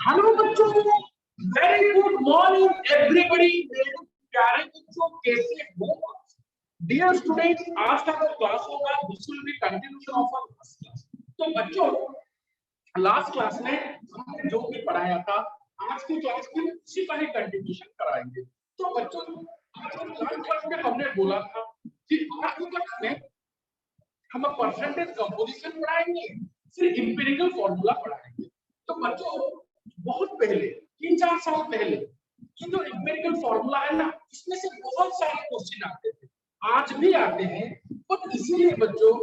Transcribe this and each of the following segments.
Hello बच्चों, very good morning everybody. मेरे प्यारे बच्चों, कैसे हो? डियर स्टूडेंट्स, आज का जो क्लास होगा this will be continuation of our last class. तो बच्चों, लास्ट क्लास में हमने जो भी पढ़ाया था आज की क्लास में उसी का ही कंटिन्यूएशन कराएंगे। तो बच्चों, आज की लास्ट क्लास में हमने बोला था कि आज की क्लास में हम परसेंटेज कंपोजिशन पढ़ाएंगे, फिर इंपीरिकल फॉर्मूला पढ़ाएंगे। तो बच्चों, बहुत पहले 3-4 साल पहले ये जो इंपीरिकल फॉर्मूला है ना, इसमें से बहुत सारे क्वेश्चन आते थे, आज भी आते हैं। और इसीलिए बच्चों,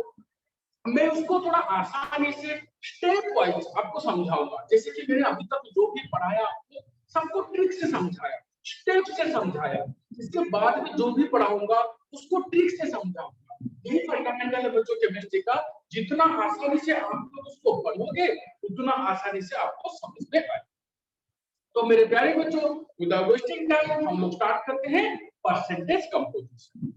मैं उसको थोड़ा आसानी से स्टेप वाइज आपको समझाऊंगा। जैसे कि मैंने अभी तक जो भी पढ़ाया आपको सबको ट्रिक से समझाया, स्टेप से समझाया। इसके बाद में जो भी पढ़ाऊंगा उसको ट्रिक से समझाऊंगा। यही फंडामेंटल है बच्चों केमिस्ट्री का। जितना आसानी से आप लोग उसको पढ़ोगे उतना आसानी से आपको समझ में आएगा। तो मेरे प्यारे बच्चों, विदाउट वेस्टिंग टाइम हम लोग स्टार्ट करते हैं परसेंटेज कंपोजिशन।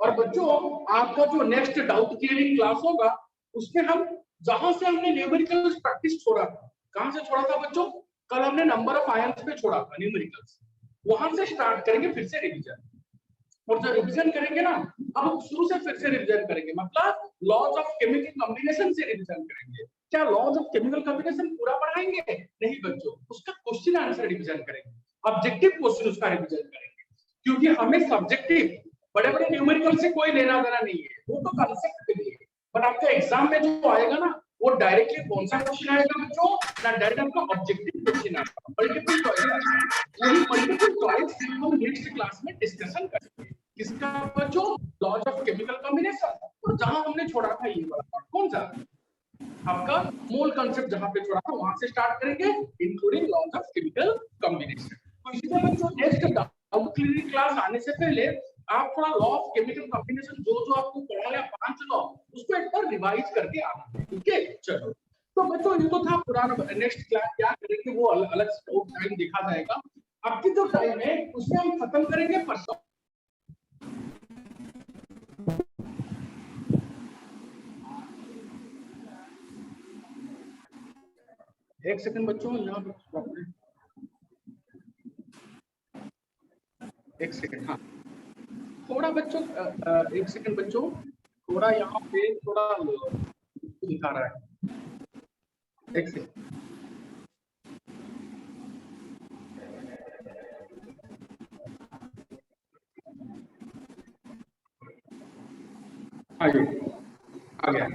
और बच्चों, आपका जो नेक्स्ट डाउट क्लियरिंग क्लास होगा उसमें हम जहां से हमने न्यूमेरिकल्स प्रैक्टिस छोड़ा था, कहां से छोड़ा था बच्चों? कल हमने नंबर ऑफ आयंस पे छोड़ा था न्यूमेरिकल्स, वहां से स्टार्ट करेंगे फिर से रिवीजन। और जो रिवीजन करेंगे ना, अब हम शुरू से फिर से रिवीजन करेंगे, मतलब लॉज ऑफ केमिकल कॉम्बिनेशन से रिवीजन करेंगे। क्या लॉज ऑफ केमिकल कॉम्बिनेशन पूरा पढ़ाएंगे? नहीं बच्चों, उसका क्वेश्चन आंसर रिवीजन करेंगे, ऑब्जेक्टिव क्वेश्चन उसका रिवीजन करेंगे। क्योंकि हमें सब्जेक्टिव बड़े बड़े न्यूमेरिकल से कोई लेना देना नहीं है, वो तो कांसेप्ट के लिए। बट आपका एग्जाम में जो आएगा ना, वो डायरेक्टली कौन सा क्वेश्चन आएगा बच्चों? ना डायरेक्ट आपका ऑब्जेक्टिव क्वेश्चन आएगा, मल्टीपल चॉइस आएगा। वही मल्टीपल चॉइस हम नेक्स्ट क्लास में डिस्कशन करेंगे। किसका बच्चों? Laws of chemical combination. और जहां हमने छोड़ा था ये वाला पार्ट कौन सा? आपका मोल कांसेप्ट जहां पे छोड़ा था वहां से स्टार्ट करेंगे, including laws of chemical combination. तो इसलिए बच्चों, नेक्स्ट डाउट क्लियरिंग क्लास आने से पहले आप थोड़ा लॉ ऑफ केमिकल कॉम्बिनेशन जो जो आपको पढ़ाया 5 लॉ, उसको एक बार रिवाइज करके आना है। ठीक है, चलो। तो बच्चों, ये तो था पुराना। नेक्स्ट क्लास क्या करेंगे वो अलग से टाइम देखा जाएगा। आपकी जो टाइम है उसमें हम खत्म करेंगे परसों। एक सेकंड बच्चों, यहाँ पे एक सेकंड। हाँ, थोड़ा बच्चों, एक सेकंड बच्चों, थोड़ा यहाँ पे थोड़ा दिखा रहा है। एक सेकंड। आ गया।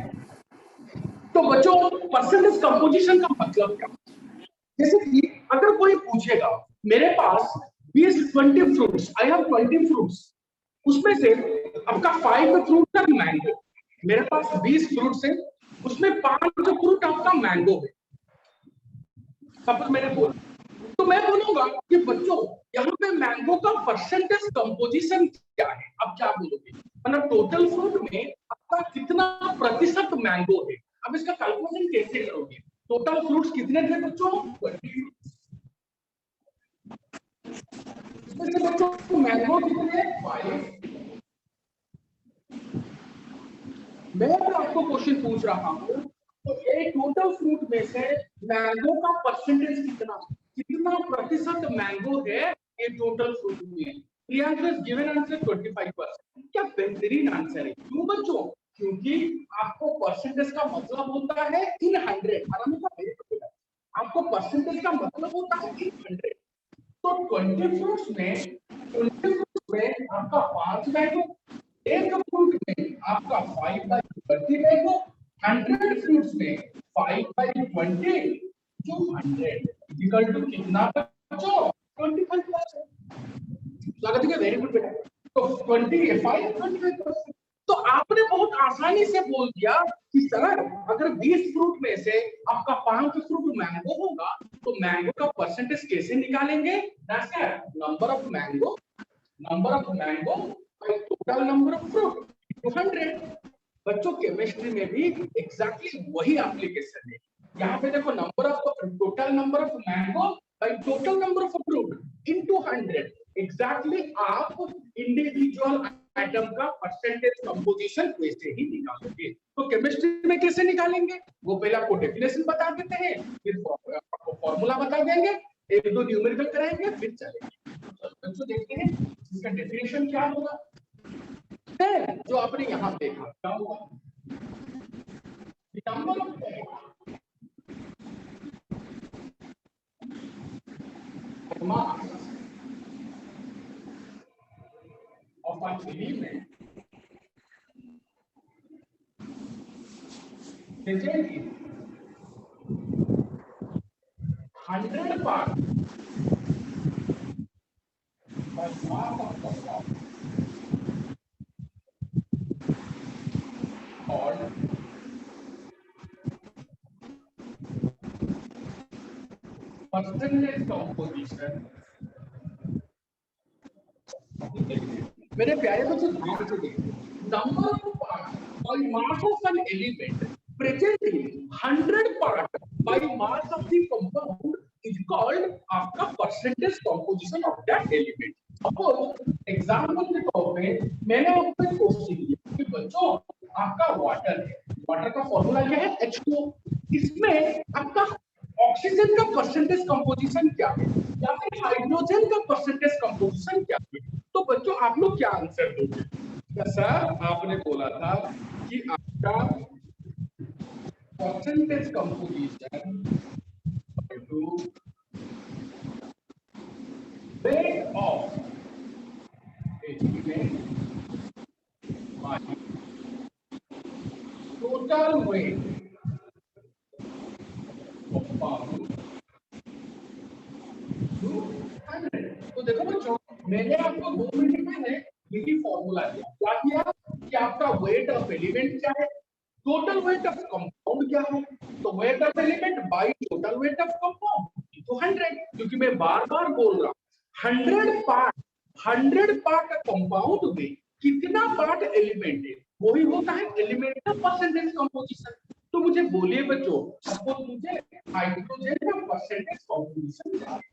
तो बच्चों, परसेंटेज कंपोजिशन का मतलब क्या? जैसे कि अगर कोई पूछेगा मेरे पास 20 फ्रूट्स, आई हैव 20 फ्रूट्स, उसमें से आपका 5 फ्रूट का मैंगो, मेरे पास 20 फ्रूट्स है, उसमें 5 फ्रूट आपका मैंगो है, सपोज मैंने बोला। तो मैं बोलूंगा कि बच्चों यहाँ पे मैंगो का परसेंटेज कंपोजिशन क्या है? अब क्या बोलोगे? मतलब टोटल फ्रूट में आपका कितना प्रतिशत मैंगो है? अब इसका कैलकुलेशन कैसे करोगे? टोटल फ्रूट्स कितने थे बच्चों? 20। इसमें से बच्चों मैंगो कितने? 5। मैं आपको क्वेश्चन पूछ रहा हूँ, तो एक टोटल फ्रूट में से मैंगो का परसेंटेज कितना, कितना प्रतिशत मैंगो है ये टोटल फ्रूट में? Given answer 25%। क्या बेहतरीन आंसर है। क्यों बच्चों? क्योंकि आपको परसेंटेज का मतलब होता है इन 100। आपको परसेंटेज का मतलब होता है इन 100। तो 20 फ्रूट्स में आपका 5 मैंगो, एक फ्रूट में आपका 5/20 मैंगो, 100 फ्रूट्स में 5/20 200 इक्वल टू कितना बच्चों? 25%। स्वागत है, वेरी गुड बेटा। तो 25 तो आपने बहुत आसानी से बोल दिया कि सर अगर 20 फ्रूट में से आपका 5 फ्रूट मैंगो होगा तो मैंगो का परसेंटेज कैसे निकालेंगे? Number of mango by total number of fruit 200। बच्चों, केमिस्ट्री में भी एग्जैक्टली वही एप्लीकेशन है। यहाँ पे देखो, total number of mango by total number of approved into 100 exactly आप इंडिविजुअल एटम का परसेंटेज कंपोजिशन वैसे ही निकालोगे। तो केमिस्ट्री में कैसे निकालेंगे, वो पहले आपको डेफिनेशन बता देते हैं, फिर आपको फॉर्मूला बता देंगे, एक दो न्यूमेरिकल कराएंगे, फिर चलेंगे। तो देखते हैं इसका डेफिनेशन क्या होगा। जो आपने यहाँ देखा क्या होगा, number of mass of an element present in 100 parts by mass of the block called percentage composition। मेरे प्यारे बच्चों ध्यान से देखिए, number of parts by mass of an element present in 100 part by mass of the compound is called आपका percentage composition of that element. Suppose example के तौर पे मैंने आपको एक क्वेश्चन दिया कि बच्चों आपका वाटर है, वाटर का फॉर्मूला क्या है H2O, इसमें आपका ऑक्सीजन का परसेंटेज कंपोजिशन क्या है या फिर हाइड्रोजन का परसेंटेज कंपोजिशन क्या है, तो बच्चों आप लोग क्या आंसर दोगे। सर आपने बोला था कि आपका percentage composition to weight of element by total weight of compound to 100। तो देखो बच्चों मैंने आपको 2 मिनट में यही फॉर्मूला दिया, क्या किया कि आपका वेट ऑफ एलिमेंट क्या है, टोटल वेट ऑफ कंपाउंड क्या है, तो wait of element by total weight of compound तो 100, क्योंकि मैं बार-बार बोल रहा हूं 100 पार्ट कंपाउंड में कितना पार्ट एलिमेंट है, वही होता है एलिमेंट का परसेंटेज कंपोजिशन। तो मुझे बोलिए बच्चों, सपोज मुझे हाइड्रोजन का परसेंटेज कंपोजिशन चाहिए,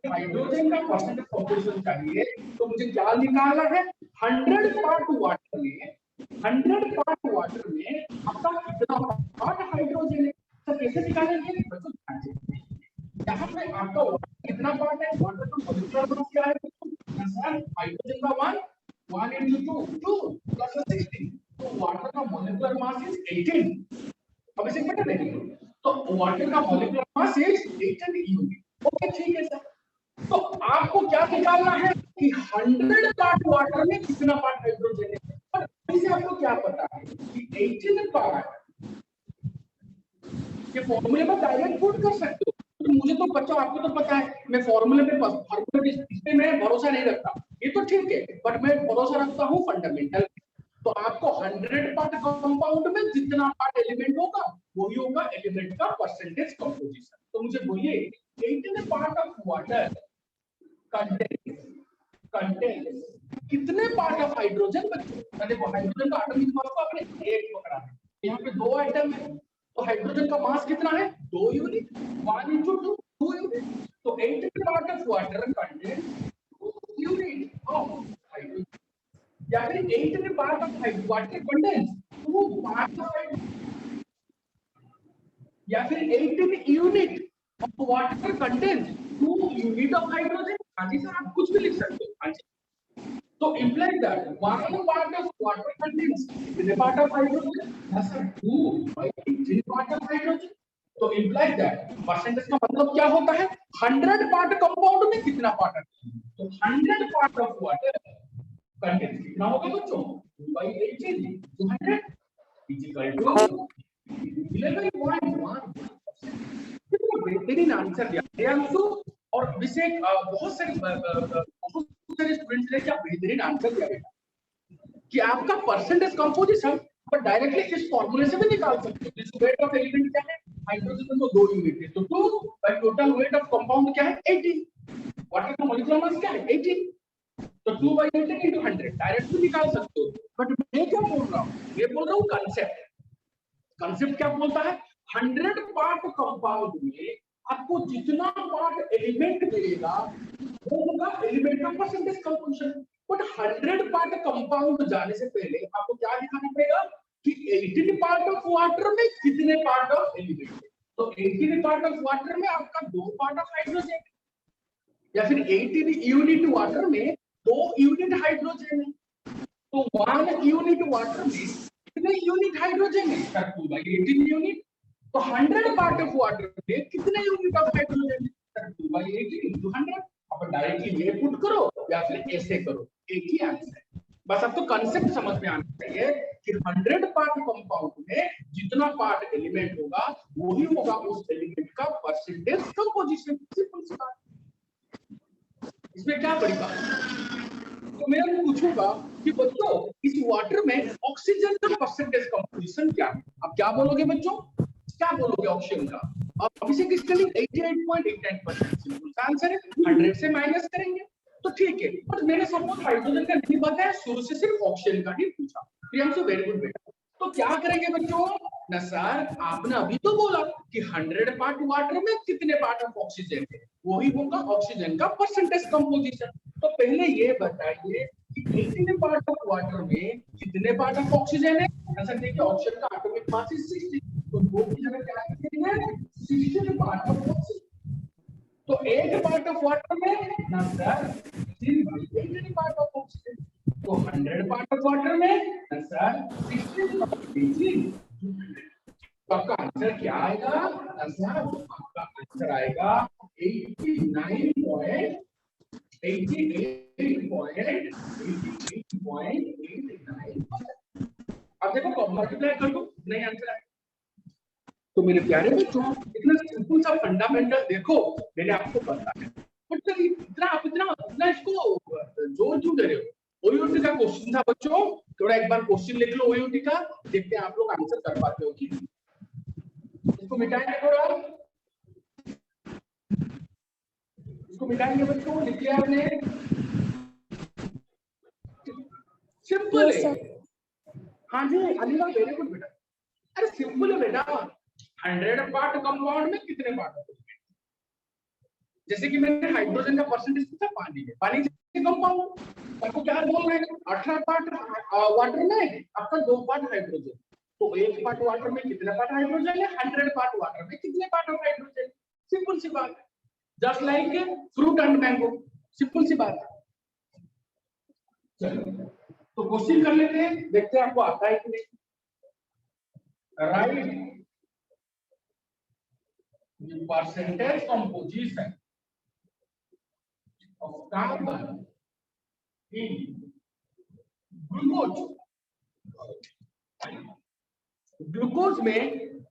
हाइड्रोजन का परसेंटेज कंपोजिशन चाहिए तो मुझे क्या निकालना है, 100 पार्ट वाटर में 100 पार्ट वाटर में आपका कितना पार्ट हाइड्रोजन है, तो कैसे निकालेंगे बच्चों, यहाँ पे आपका वाटर कितना पार्ट है, वाटर का मॉलिक्यूलर मास क्या है, हाइड्रोजन का 1 into 2 plus 16, तो वाटर का मॉलिक्यूलर मास इज 18। अब इसे पता नहीं तो वाटर का molecular mass is 18 unit. Okay ठीक है सर, तो आपको क्या निकालना है कि 100 पार्ट वाटर में कितना पार्ट हाइड्रोजन है, और इसे आपको क्या पता है कि 18 पार्ट ये फॉर्मूले में डायरेक्ट पुट कर सकते हो। तो मुझे तो बच्चों आपको तो पता है मैं फॉर्मूले पे इसमें मैं भरोसा नहीं रखता, ये तो ठीक है, बट मैं भरोसा रखता हूँ फंडामेंटल। तो आपको 100 पार्ट कंपाउंड में जितना पार्ट एलिमेंट होगा वही होगा एलिमेंट का परसेंटेज कंपोजिशन। तो मुझे बोलिए 18 पार्ट ऑफ वाटर कंटेन्स कितने पार्ट ऑफ हाइड्रोजन बच्चों, देखो हाइड्रोजन का एटॉमिक मास को आपने 1 पकड़ा है, यहाँ पे 2 आइटम है, तो हाइड्रोजन का मास कितना है 2 यूनिट, 1 into 2 2 यूनिट, तो 18 part of water contains 2 unit of hydrogen, या फिर 18 part of water contains 2 part of hydrogen, या फिर 18 unit of water contains 2 unit of hydrogen. हाँ जी सर आप कुछ भी लिख सकते हो, हाँ जी। तो imply that 1 part of water contains कितने पार्ट ऑफ हाइड्रोजन, हाँ sir 2 by 18 part of hydrogen. तो इम्प्लाई दैट परसेंटेज का मतलब क्या होता है, 100 पार्ट कंपाउंड में कितना पार्ट है, तो 100 पार्ट ऑफ वाटर कंटेन्स कितना होगा बच्चों 2 by 18 200 is equal to 11.1। बेहतरीन आंसर दिया और विषय बहुत सारे स्टूडेंट्स ने क्या बेहतरीन आंसर दिया बेटा कि आपका परसेंटेज कंपोजिशन पर डायरेक्टली इस फॉर्मूले से भी निकाल सकते हो। जिस वेट ऑफ एलिमेंट क्या है, हाइड्रोजन तो 2 यूनिट है, तो 2 bye total weight of compound क्या है 18, वाटर का मॉलिक्यूलर मास क्या है 18, तो 2 by 18 into 100 डायरेक्ट भी निकाल सकते हो। बट मैं क्या बोल रहा हूँ, मैं बोल रहा हूँ कंसेप्ट क्या बोलता है, 100 पार्ट कंपाउंड में आपको जितना पार्ट एलिमेंट मिलेगा वो होगा एलिमेंट का percentage composition. But 100 part compound जाने से पहले आपको क्या दिखाना पड़ेगा कि 18 पार्ट ऑफ वाटर में कितने पार्ट ऑफ एलिमेंट है। तो 18 पार्ट ऑफ वाटर में आपका 2 पार्ट ऑफ हाइड्रोजन, या फिर 18 यूनिट वाटर में 2 यूनिट हाइड्रोजन है। तो 1 यूनिट वाटर में कितने यूनिट हाइड्रोजन है? 2/18 यूनिट। तो 100 पार्ट ऑफ वाटर में कितने यूनिट ऑफ हाइड्रोजन है? 2/18 into 100। अब डायरेक्टली ये पुट करो या फिर ऐसे करो, एक ही आंसर है। बस अब तो कांसेप्ट समझ में आना चाहिए कि 100 पार्ट कंपाउंड में जितना पार्ट एलिमेंट होगा वही होगा उस एलिमेंट का परसेंटेज कंपोजिशन। सिंपल सी बात, इसमें क्या बड़ी बात है। तो मैं पूछूंगा कि बच्चों इस वाटर में ऑक्सीजन का परसेंटेज कंपोजिशन क्या है? अब क्या बोलोगे बच्चों, क्या बोलोगे ऑक्सीजन का? अब अभी से क्रिस्टलिन 88.89% सिंपल आंसर है, 100 से माइनस करेंगे तो ठीक है। बट मैंने सपोज हाइड्रोजन का नहीं बताया, शुरू से सिर्फ ऑक्सीजन का ही पूछा। प्रियांशु वेरी गुड बेटा। तो क्या करेंगे बच्चों ना सर, आपने अभी तो बोला कि 100 पार्ट वाटर में कितने पार्ट ऑफ ऑक्सीजन है, वही होगा ऑक्सीजन का परसेंटेज कंपोजिशन। तो पहले ये बताइए कि 18 पार्ट ऑफ वाटर में कितने पार्ट ऑफ ऑक्सीजन है? आंसर देखिए, ऑक्सीजन का एटॉमिक मास इज 60, तो दो की जगह क्या लिखेंगे? 60 पार्ट ऑफ ऑक्सीजन। तो 8 पार्ट ऑफ वाटर में ना सर 18 पार्ट ऑफ ऑक्सीजन। तो 100 पार्ट ऑफ वाटर में ना सर 16 तो आपका आंसर क्या आएगा? आंसर आपका आंसर आएगा 88.89। अब देखो मल्टीप्लाई कर दो, नहीं आंसर आएगा। तो मेरे प्यारे बच्चों, इतना सिंपल सा फंडामेंटल देखो मैंने आपको बताया, बट सर इतना इसको जोर क्यों दे रहे हो? ओयूटी का क्वेश्चन था बच्चों, थोड़ा एक बार क्वेश्चन लिख लो ओयूटी का, देखते हैं आप लोग आंसर कर पाते हो कि इसको मिटाएंगे थोड़ा, इसको मिटाएंगे बच्चों, लिख लिया आपने? सिंपल है। हाँ जी अलीला वेरी गुड बेटा। अरे सिंपल है बेटा, 100 पार्ट कंपाउंड में कितने पार्ट होते हैं? जैसे कि मैंने हाइड्रोजन का परसेंटेज पूछा, पानी में, पानी से कंपाउंड, आपको क्या बोल रहे हैं? 18 पार्ट वाटर में आपका 2 पार्ट हाइड्रोजन, तो 1 पार्ट वाटर में कितने पार्ट हाइड्रोजन है? 100 पार्ट वाटर में कितने पार्ट ऑफ हाइड्रोजन? सिंपल सी बात है, just like fruit and mango, simple सी बात है। चलो तो क्वेश्चन कर लेते हैं, देखते हैं आपको आता है कि नहीं। Right percentage composition of carbon in glucose। Glucose में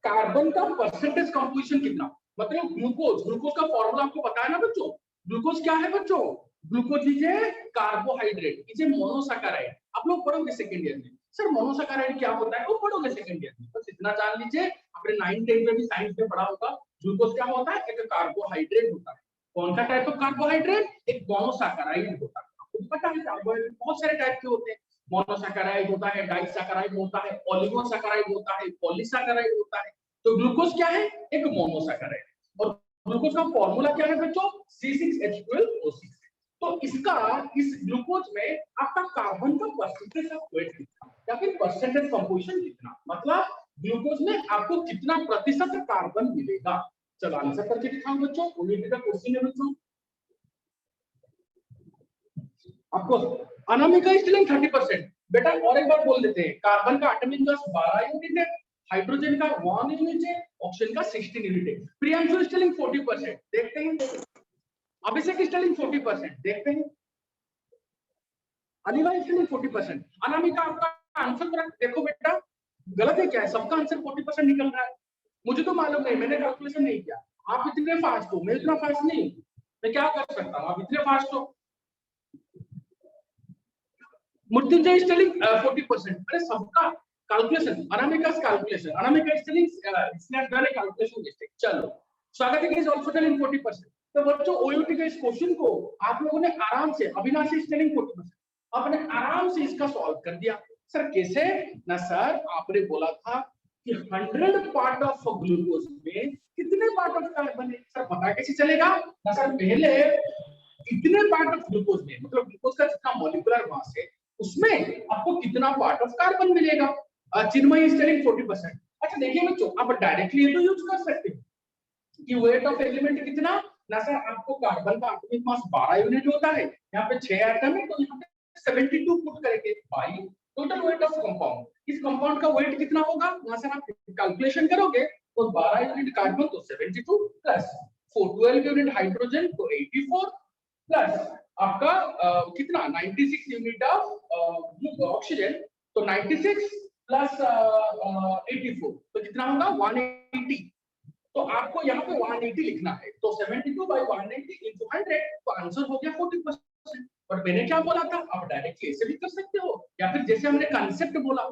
कार्बन का परसेंटेज कंपोजिशन कितना? मतलब ग्लूकोज का फॉर्मूला आपको पता है ना बच्चों? ग्लूकोज क्या है बच्चों? Glucose is a carbohydrate, is a monosaccharide. आप लोग पढ़ोगे सेकंड ईयर में, सर मोनोसैकेराइड क्या होता है? वो पढ़ोगे सेकंड ईयर में, बस इतना जान लीजिए। आपने 9th 10th में भी साइंस में पढ़ा होगा। ग्लूकोज क्या होता है? एक कार्बोहाइड्रेट होता है। कौन सा टाइप ऑफ कार्बोहाइड्रेट? एक मोनोसैकेराइड होता है। आपको पता है कार्बोहाइड्रेट बहुत सारे टाइप के होते हैं, मोनोसैकेराइड होता है, डाइसैकेराइड होता है, ओलिगोसैकेराइड होता है, पॉलीसैकेराइड होता है। तो ग्लूकोज क्या है? एक मोनोसैकेराइड। और ग्लूकोज का फॉर्मूला क्या है बच्चों? C6H12O6। तो इसका इस ग्लूकोज में आपका कार्बन का परसेंटेज ऑफ वेट कितना या फिर परसेंटेज कंपोजिशन कितना, मतलब ग्लूकोज में आपको कितना प्रतिशत कार्बन मिलेगा? चलो आंसर करके दिखाओ बच्चों, यूनिट का क्वेश्चन है बच्चों। आपको अनामिका स्टिलिंग 30%। बेटा और एक बार बोल देते हैं, कार्बन का एटॉमिक मास 12 यूनिट है, हाइड्रोजन का 1 यूनिट है, ऑक्सीजन का 16 यूनिट है। प्रियांशु स्टिलिंग 40%, देखते हैं। अभिषेक स्टिलिंग 40%, देखते हैं। अनिवा स्टिलिंग 40%। अनामिका आपका आंसर देखो बेटा गलत है क्या है? सबका आंसर 40% निकल रहा है। मुझे तो मालूम नहीं, मैंने कैलकुलेशन नहीं किया। आप इतने फास्ट हो, मैं इतना फास्ट नहीं, मैं क्या कर सकता हूँ? आप इतने फास्ट हो। मृत्युंजय स्टिलिंग 40%। अरे सबका calculation, Anamika calculation, Anamika Stilling इसने डन है कैलकुलेशन मिस्टेक। चलो स्वागत है, इज आल्सो टेलिंग 40%। तो बच्चों ओयूटी के इस क्वेश्चन को आप लोगों ने आराम से, अविनाशी स्टिलिंग 40%, आपने आराम से इसका सॉल्व कर दिया। सर कैसे ना सर, आपने बोला था कि 100 पार्ट ऑफ ग्लूकोज में कितने पार्ट ऑफ कार्बन है सर, पता कैसे चलेगा ना सर? पहले इतने पार्ट ऑफ ग्लूकोज में, मतलब ग्लूकोज का जितना मॉलिक्यूलर मास है उसमें आपको कितना पार्ट ऑफ कार्बन मिलेगा। चिन्मय इज टेलिंग 40%। अच्छा देखिए बच्चों, आप डायरेक्टली ये तो यूज कर सकते हो कि वेट ऑफ एलिमेंट कितना ना सर, आपको कार्बन का एटॉमिक मास 12 यूनिट होता है, यहाँ पे 6 एटम है तो यहाँ पे 72 पुट करेंगे by total weight of compound. इस कंपाउंड का वेट कितना होगा ना सर, आप कैलकुलेशन करोगे तो 12 यूनिट कार्बन तो 72 प्लस 12 यूनिट हाइड्रोजन तो 84 प्लस आपका कितना 96 यूनिट ऑफ ऑक्सीजन तो 96 प्लस 84 तो कितना होगा 180। तो आपको यहाँ पे 180 लिखना है तो 72 बाई 180 into 100 तो आंसर हो गया 40%। और मैंने क्या बोला था, आप डायरेक्टली ऐसे भी कर सकते हो या फिर जैसे हमने कांसेप्ट बोला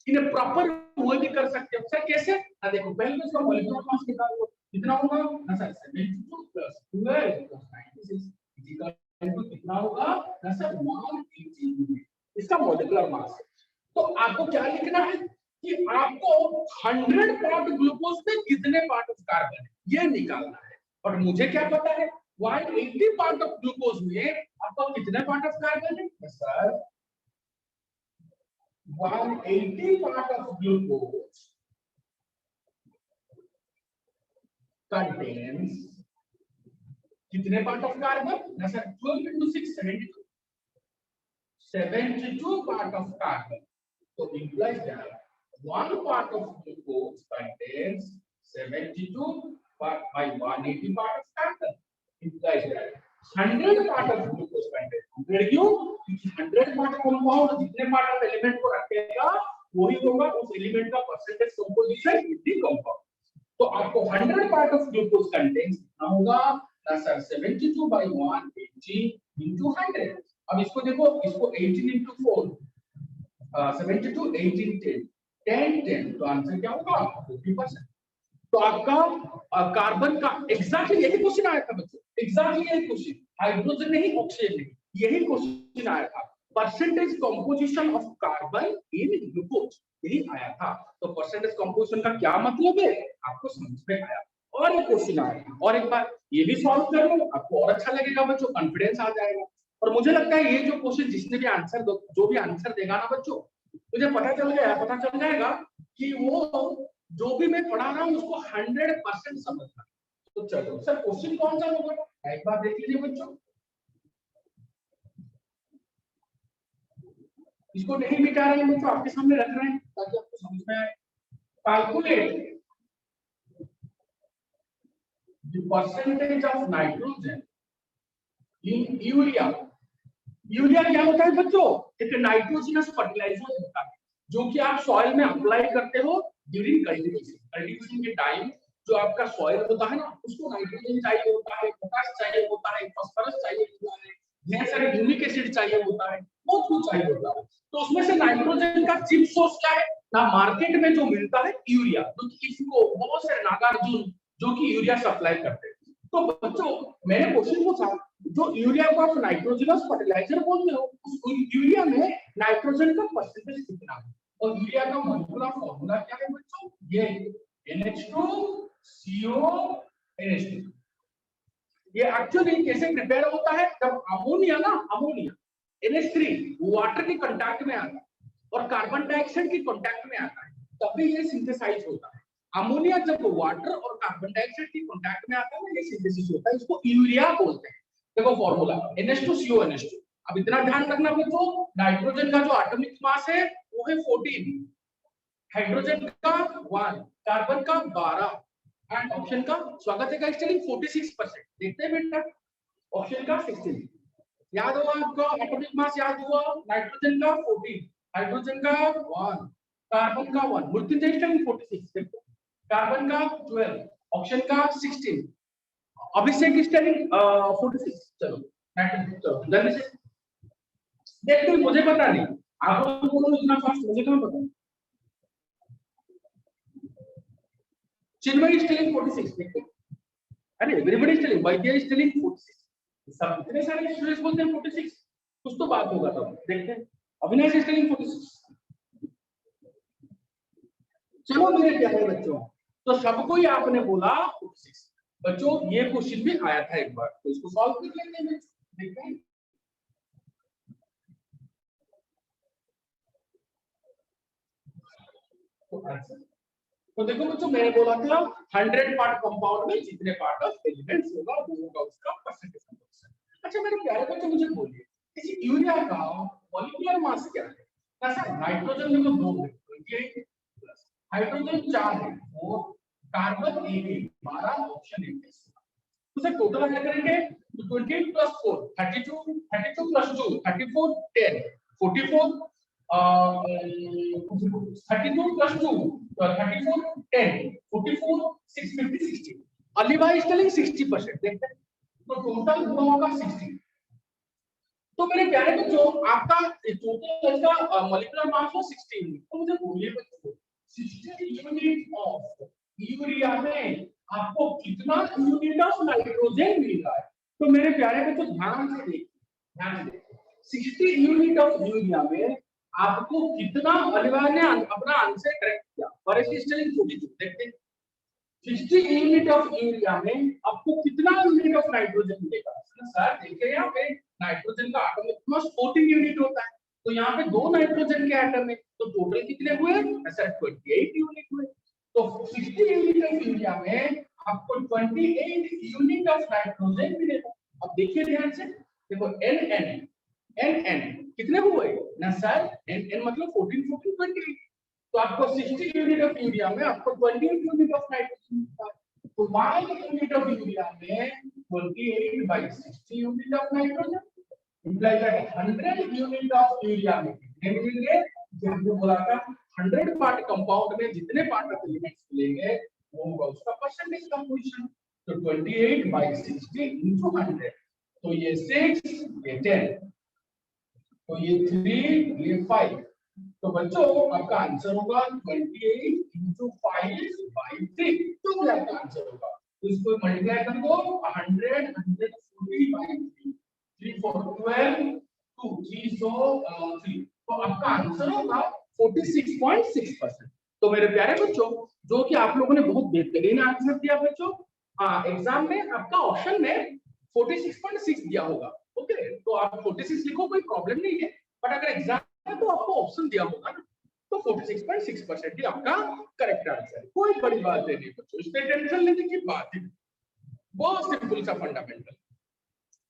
इन्हें प्रॉपर वो भी कर सकते हो। सर कैसे ना, देखो पहले तो इसका मॉलिक्यूलर मास निकालो कितना होगा ना sir 72 plus 12 plus 96 equal to कितना होगा ना सर 180 यूनिट इसका मॉलिक्यूलर मास है। तो आपको क्या लिखना है कि आपको 100 पार्ट ग्लूकोज में कितने पार्ट ऑफ कार्बन है ये निकालना है। और मुझे क्या पता है 180 पार्ट ऑफ ग्लूकोज में आपका कितने पार्ट ऑफ कार्बन है sir 180 part of glucose contains कितने पार्ट ऑफ कार्बन ना sir 12 into 6 72 part of carbon. तो implies that one part of glucose contains 72 part by 180 part of carbon. Implies that 100 part of glucose contains 100 क्यों? क्योंकि 100 part compound जितने part of element को रखेगा वही होगा उस element का percentage composition in the compound। तो आपको 100 part of glucose contains कितना होगा ना सर 72 by 180 into 100। अब इसको देखो, इसको 18 into 4 72 18 10 10 10 तो आंसर क्या होगा 50%। तो आपका कार्बन का एग्जैक्टली यही क्वेश्चन आया था बच्चों, एग्जैक्टली यही क्वेश्चन, हाइड्रोजन नहीं ऑक्सीजन नहीं, यही क्वेश्चन आया था percentage composition of carbon in glucose, यही आया था। तो परसेंटेज कंपोजिशन का क्या मतलब है आपको समझ में आया। और एक क्वेश्चन आया और एक बार ये भी सॉल्व कर लो, आपको और अच्छा लगेगा बच्चों, कॉन्फिडेंस आ जाएगा। और मुझे लगता है ये जो क्वेश्चन जिसने भी आंसर जो भी आंसर देगा ना बच्चों, मुझे पता चल जाएगा कि वो जो भी मैं पढ़ा रहा हूँ उसको 100% समझना। तो चलो सर क्वेश्चन कौन सा होगा एक बार देख लीजिए बच्चों, इसको नहीं मिटा रहे हैं बच्चों, आपके सामने रख रहे हैं ताकि आपको समझ में आए। Calculate the percentage of nitrogen in urea. Urea क्या होता है बच्चों, एक नाइट्रोजनस फर्टिलाइजर होता है जो कि आप सॉइल में अप्लाई करते हो ड्यूरिंग कल्टीवेशन। कल्टीवेशन के टाइम जो आपका सॉइल होता है ना उसको नाइट्रोजन चाहिए होता है, पोटाश चाहिए होता है, फास्फोरस चाहिए होता है, ढेर सारे ह्यूमिक एसिड चाहिए होता है, बहुत कुछ चाहिए होता है। तो उसमें से नाइट्रोजन का चीप सोर्स क्या है ना, मार्केट में जो मिलता है यूरिया, क्योंकि इसको बहुत सारे नागार्जुन जो कि यूरिया सप्लाई करते हैं। तो बच्चों मैंने क्वेश्चन पूछा जो यूरिया को आप नाइट्रोजनस फर्टिलाइजर बोलते हो उस यूरिया में नाइट्रोजन का परसेंटेज कितना है, और यूरिया का मॉलिक्यूलर फार्मूला क्या है बच्चों, ये NH2CO NH2। ये एक्चुअली कैसे प्रिपेयर होता है, जब अमोनिया NH3 वाटर के कांटेक्ट में आता है और कार्बन डाइऑक्साइड के कांटेक्ट में आता है तभी ये सिंथेसाइज होता है। अमोनिया जब वाटर और कार्बन डाइऑक्साइड के कांटेक्ट में आता है ना ये सिंथेसिस होता है, इसको यूरिया बोलते हैं। देखो फॉर्मूला NH2CO NH2। अब इतना ध्यान रखना बच्चों, नाइट्रोजन का जो एटॉमिक मास है वो है 14, हाइड्रोजन का 1, कार्बन का 12 एंड ऑप्शन का स्वागत है गाइस टेलिंग 46%। देखते हैं बेटा ऑप्शन का 16 याद हुआ आपको, एटॉमिक मास याद हुआ, नाइट्रोजन का 14, हाइड्रोजन का 1, कार्बन का 1, मृत्युंजय टेलिंग 46, देखो कार्बन का 12, ऑप्शन का 16, अभिषेक इज टेलिंग 46। चलो जल्दी से देखते हैं, मुझे पता नहीं आप लोगों इतना फास्ट, मुझे कहां पता। चिन्मय इज टेलिंग 46, देखते अरे everybody is telling, Vaidya is telling 46, सब इतने सारे स्टूडेंट्स बोलते हैं 46, कुछ तो बात होगा। तब देखते हैं अविनाश इज टेलिंग 46। चलो मेरे प्यारे बच्चों, तो सबको ही आपने बोला 46। बच्चों ये क्वेश्चन भी आया था एक बार, तो इसको सॉल्व कर लेते हैं, देखते हैं। तो देखो बच्चों मैंने बोला था 100 पार्ट कंपाउंड में जितने पार्ट ऑफ एलिमेंट्स होगा वो होगा उसका परसेंटेज कंपोजिशन। अच्छा मेरे प्यारे बच्चों मुझे बोलिए इस यूरिया का मॉलिक्यूलर मास क्या है? ऐसा नाइट्रोजन में तो 2 है 28 प्लस हाइड्रोजन 4 है 4 कार्बन 1 है 12 ऑप्शन 1 है। तो सर टोटल क्या करेंगे तो 28 plus 4 32 32 plus 2 34 10 44 32 plus 2 34 10 44 650 60 Aliba is telling 60% देखते हैं तो टोटल हुआ होगा 60। तो मेरे प्यारे बच्चों आपका टोटल इसका मॉलिक्यूलर मास हो 60 यूनिट। तो मुझे बोलिए बच्चों 60 यूनिट ऑफ यूरिया में आपको कितना यूनिट ऑफ नाइट्रोजन मिल रहा है? तो मेरे प्यारे बच्चों ध्यान से देखिए 60 यूनिट ऑफ यूरिया में आपको कितना अलिवा ने अपना आंसर करेक्ट किया और एसिस्टेलिंग 42 देखते हैं 60 यूनिट ऑफ यूरिया में आपको कितना यूनिट ऑफ नाइट्रोजन मिलेगा? सर देखिए यहाँ पे नाइट्रोजन का एटम मास 14 यूनिट होता है तो यहाँ पे 2 नाइट्रोजन के एटम है तो टोटल कितने हुए? सर 28 यूनिट हुए। तो 60 यूनिट ऑफ यूरिया में आपको 28 यूनिट ऑफ नाइट्रोजन मिलेगा। अब देखिए ध्यान से देखो एन कितने हुए ना सर एन मतलब 14 14 28 तो आपको 60 यूनिट ऑफ यूरिया में आपको 28 यूनिट ऑफ नाइट्रोजन मिलता है। तो 1 यूनिट ऑफ यूरिया में 28 by 60 unit of nitrogen imply that 100 unit of urea में कितने मिलेंगे? जो हमने बोला था 100 पार्ट कंपाउंड में जितने पार्ट ऑफ एलिमेंट्स मिलेंगे वो होगा उसका परसेंटेज कंपोजिशन। तो 28 by 60 into 100 तो ये 6 ये 10 तो ये 3 ये 5 तो बच्चों आपका आंसर होगा 28 into 5 by 3 तो क्या आपका आंसर होगा? तो इसको मल्टीप्लाई कर दो 100 140 by 3 3 4 12 2 3 so 3 तो आपका आंसर होगा 46.6%। तो मेरे प्यारे बच्चों जो कि आप लोगों ने बहुत बेहतरीन आंसर दिया बच्चों। एग्जाम में आपका ऑप्शन में 46.6 दिया होगा। ओके तो आप 46 लिखो कोई प्रॉब्लम नहीं है बट अगर एग्जाम में तो आपको ऑप्शन दिया होगा ना तो 46.6% ही आपका करेक्ट आंसर है। कोई बड़ी बात नहीं बच्चों इसमें टेंशन लेने की बात ही बहुत सिंपल सा फंडामेंटल।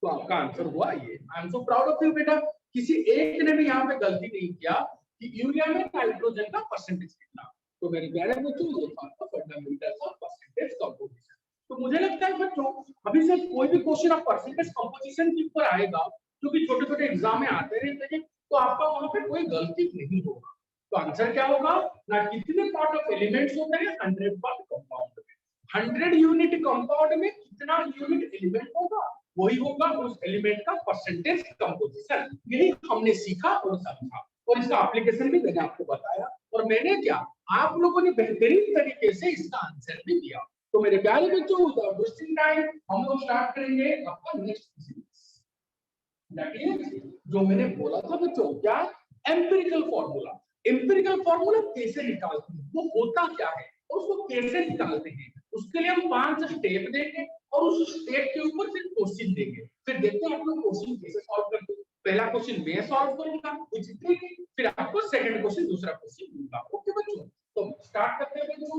तो आपका आंसर हुआ ये। I am so proud of you बेटा। किसी एक ने भी यहाँ पे गलती नहीं किया कि यूरिया में नाइट्रोजन का परसेंटेज कितना। तो मेरे प्यारे बच्चों ये था फंडामेंटल ऑफ परसेंटेज कंपोजिशन। तो मुझे लगता है बच्चों अभी से कोई भी क्वेश्चन ऑफ परसेंटेज कंपोजिशन के ऊपर आएगा जो कि छोटे-छोटे एग्जाम में आते रहते हैं तो आपका वहां पे कोई गलती नहीं होगा। तो आंसर क्या होगा ना कितने पार्ट ऑफ एलिमेंट्स होते हैं 100 पार्ट कंपाउंड में 100 यूनिट कंपाउंड में कितना यूनिट एलिमेंट होगा वही होगा उस एलिमेंट का परसेंटेज कंपोजिशन। यही हमने सीखा और समझा और इसका एप्लीकेशन भी मैंने आपको बताया और मैंने क्या आप लोगों ने बेहतरीन तरीके से इसका आंसर भी दिया। तो मेरे प्यारे बच्चों वेस्टिंग टाइम हम लोग स्टार्ट करेंगे आपका नेक्स्ट सीरीज। दैट इज जो मैंने बोला था बच्चों क्या एम्पिरिकल फार्मूला। एम्पिरिकल फार्मूला कैसे निकालते हैं वो होता क्या है और उसको कैसे निकालते हैं उसके लिए हम 5 स्टेप देंगे और उस स्टेप के ऊपर फिर क्वेश्चन देंगे फिर देखते हैं आप लोग क्वेश्चन कैसे सॉल्व करते हैं। पहला क्वेश्चन मैं सॉल्व करूंगा फिर आपको सेकंड क्वेश्चन दूसरा क्वेश्चन दूंगा। ओके बच्चों तो स्टार्ट करते हैं बच्चों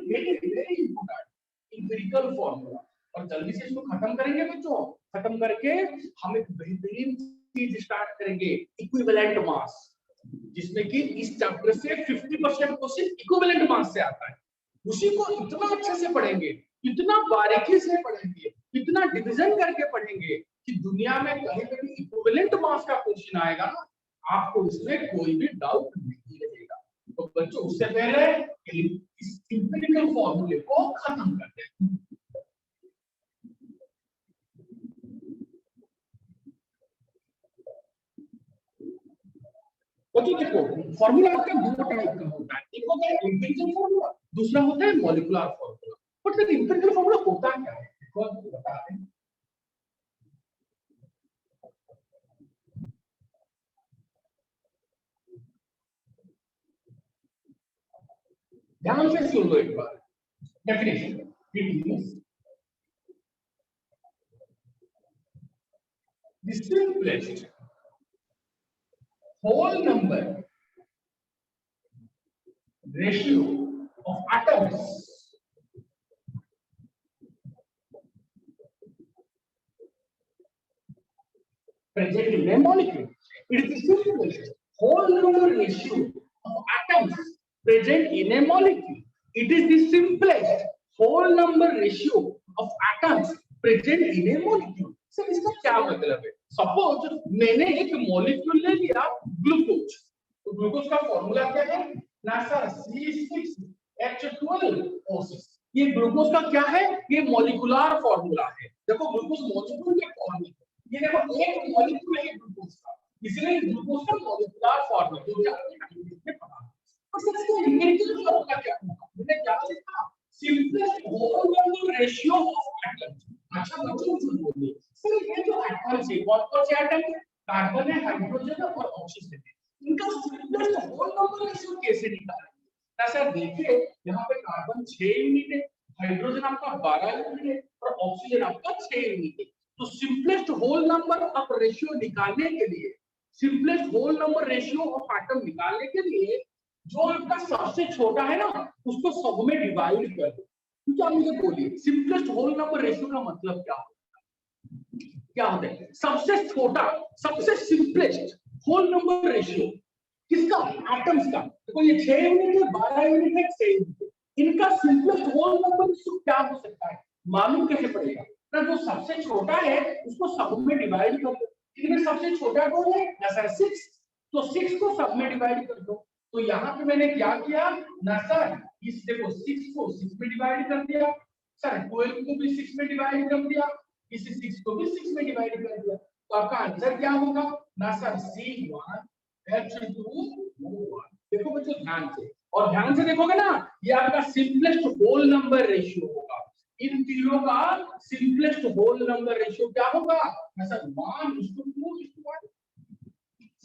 वेरी इंपॉर्टेंट एम्पिरिकल फार्मूला और जल्दी से इसको खत्म करेंगे बच्चों। खत्म करके हम एक बेहतरीन चीज स्टार्ट करेंगे इक्विवेलेंट मास जिसमें कि इस चैप्टर से 50% क्वेश्चन इक्विवेलेंट मास से आता है। उसी को इतना अच्छे से पढ़ेंगे इतना बारीकी से पढ़ेंगे इतना डिवीजन करके पढ़ेंगे कि दुनिया में कहीं पे भी इक्विवेलेंट मास का क्वेश्चन आएगा ना आपको इसमें कोई भी डाउट नहीं रहेगा। तो बच्चों उससे पहले इस एम्पिरिकल फॉर्मूले को खत्म करते हैं। बच्चों देखो फॉर्मूला आपका 2 टाइप का होता है एक होता है एम्पिरिकल फॉर्मूला दूसरा होता है molecular formula. But sir empirical formula होता क्या है कौन बताते हैं। ध्यान से सुन लो एक बार definition it means the simplest whole number ratio of atoms present in a molecule. It is the simplest whole number ratio of atoms present in a molecule. It is the simplest whole number ratio of atoms present in a molecule. Sir इसका क्या मतलब है? Suppose मैंने एक molecule ले लिया glucose, तो glucose का फॉर्मूला क्या है? ना सर C6H12O6। ये ग्लूकोज का क्या है? ये मॉलिक्यूलर फॉर्मूला है। देखो ग्लूकोज मॉलिक्यूल के फॉर्म में, ये देखो एक मॉलिक्यूल है ग्लूकोज का, इसलिए ग्लूकोज का मॉलिक्यूलर फॉर्मूला जो कि आपने हाइड्रोजन में पढ़ा। और सर इसका न्यूमेरिकल फॉर्मूला क्या होगा? मैंने क्या लिखा? Simplest whole number ratio of atoms. अच्छा बच्चों जो बोलिए सर ये जो एटम्स है कौन-कौन से एटम है? कार्बन है, हाइड्रोजन है और ऑक्सीजन है। इनका सिंपलेस्ट होल नंबर रेशियो कैसे निकालेंगे? ना सर देखिए यहाँ पे कार्बन 6 यूनिट है, हाइड्रोजन आपका 12 यूनिट है और ऑक्सीजन आपका 6 यूनिट है। तो simplest whole number of ratio निकालने के लिए, simplest whole number ratio of atom निकालने के लिए जो आपका सबसे छोटा है ना उसको सब में डिवाइड कर दो। तो आप मुझे बोलिए सिंपलेस्ट होल नंबर रेशियो का मतलब क्या होता है? क्या होता है? सबसे छोटा, सबसे सिंपलेस्ट होल नंबर रेशियो किसका? एटम्स का। देखो ये 6 यूनिट है, 12 यूनिट है, 6 यूनिट है। इनका सिंपलेस्ट होल नंबर रेशियो क्या हो सकता है? मालूम कैसे पड़ेगा? ना जो सबसे छोटा है उसको सब में डिवाइड कर दो। इनमें सबसे छोटा कौन है? ना सर 6, तो 6 को सब में डिवाइड कर दो। तो यहाँ पे मैंने क्या किया ना सर, इस देखो 6 को 6 में डिवाइड कर दिया, सर 12 को भी 6 में डिवाइड कर दिया, इस 6 को भी 6 में डिवाइड कर दिया। तो आपका आंसर क्या होगा? ना सर C1H2O1। देखो बच्चों ध्यान से, और ध्यान से देखोगे ना ये आपका सिंपलेस्ट होल नंबर रेशियो होगा। इन तीनों का सिंपलेस्ट होल नंबर रेशियो क्या होगा? ना सर 1:2:1।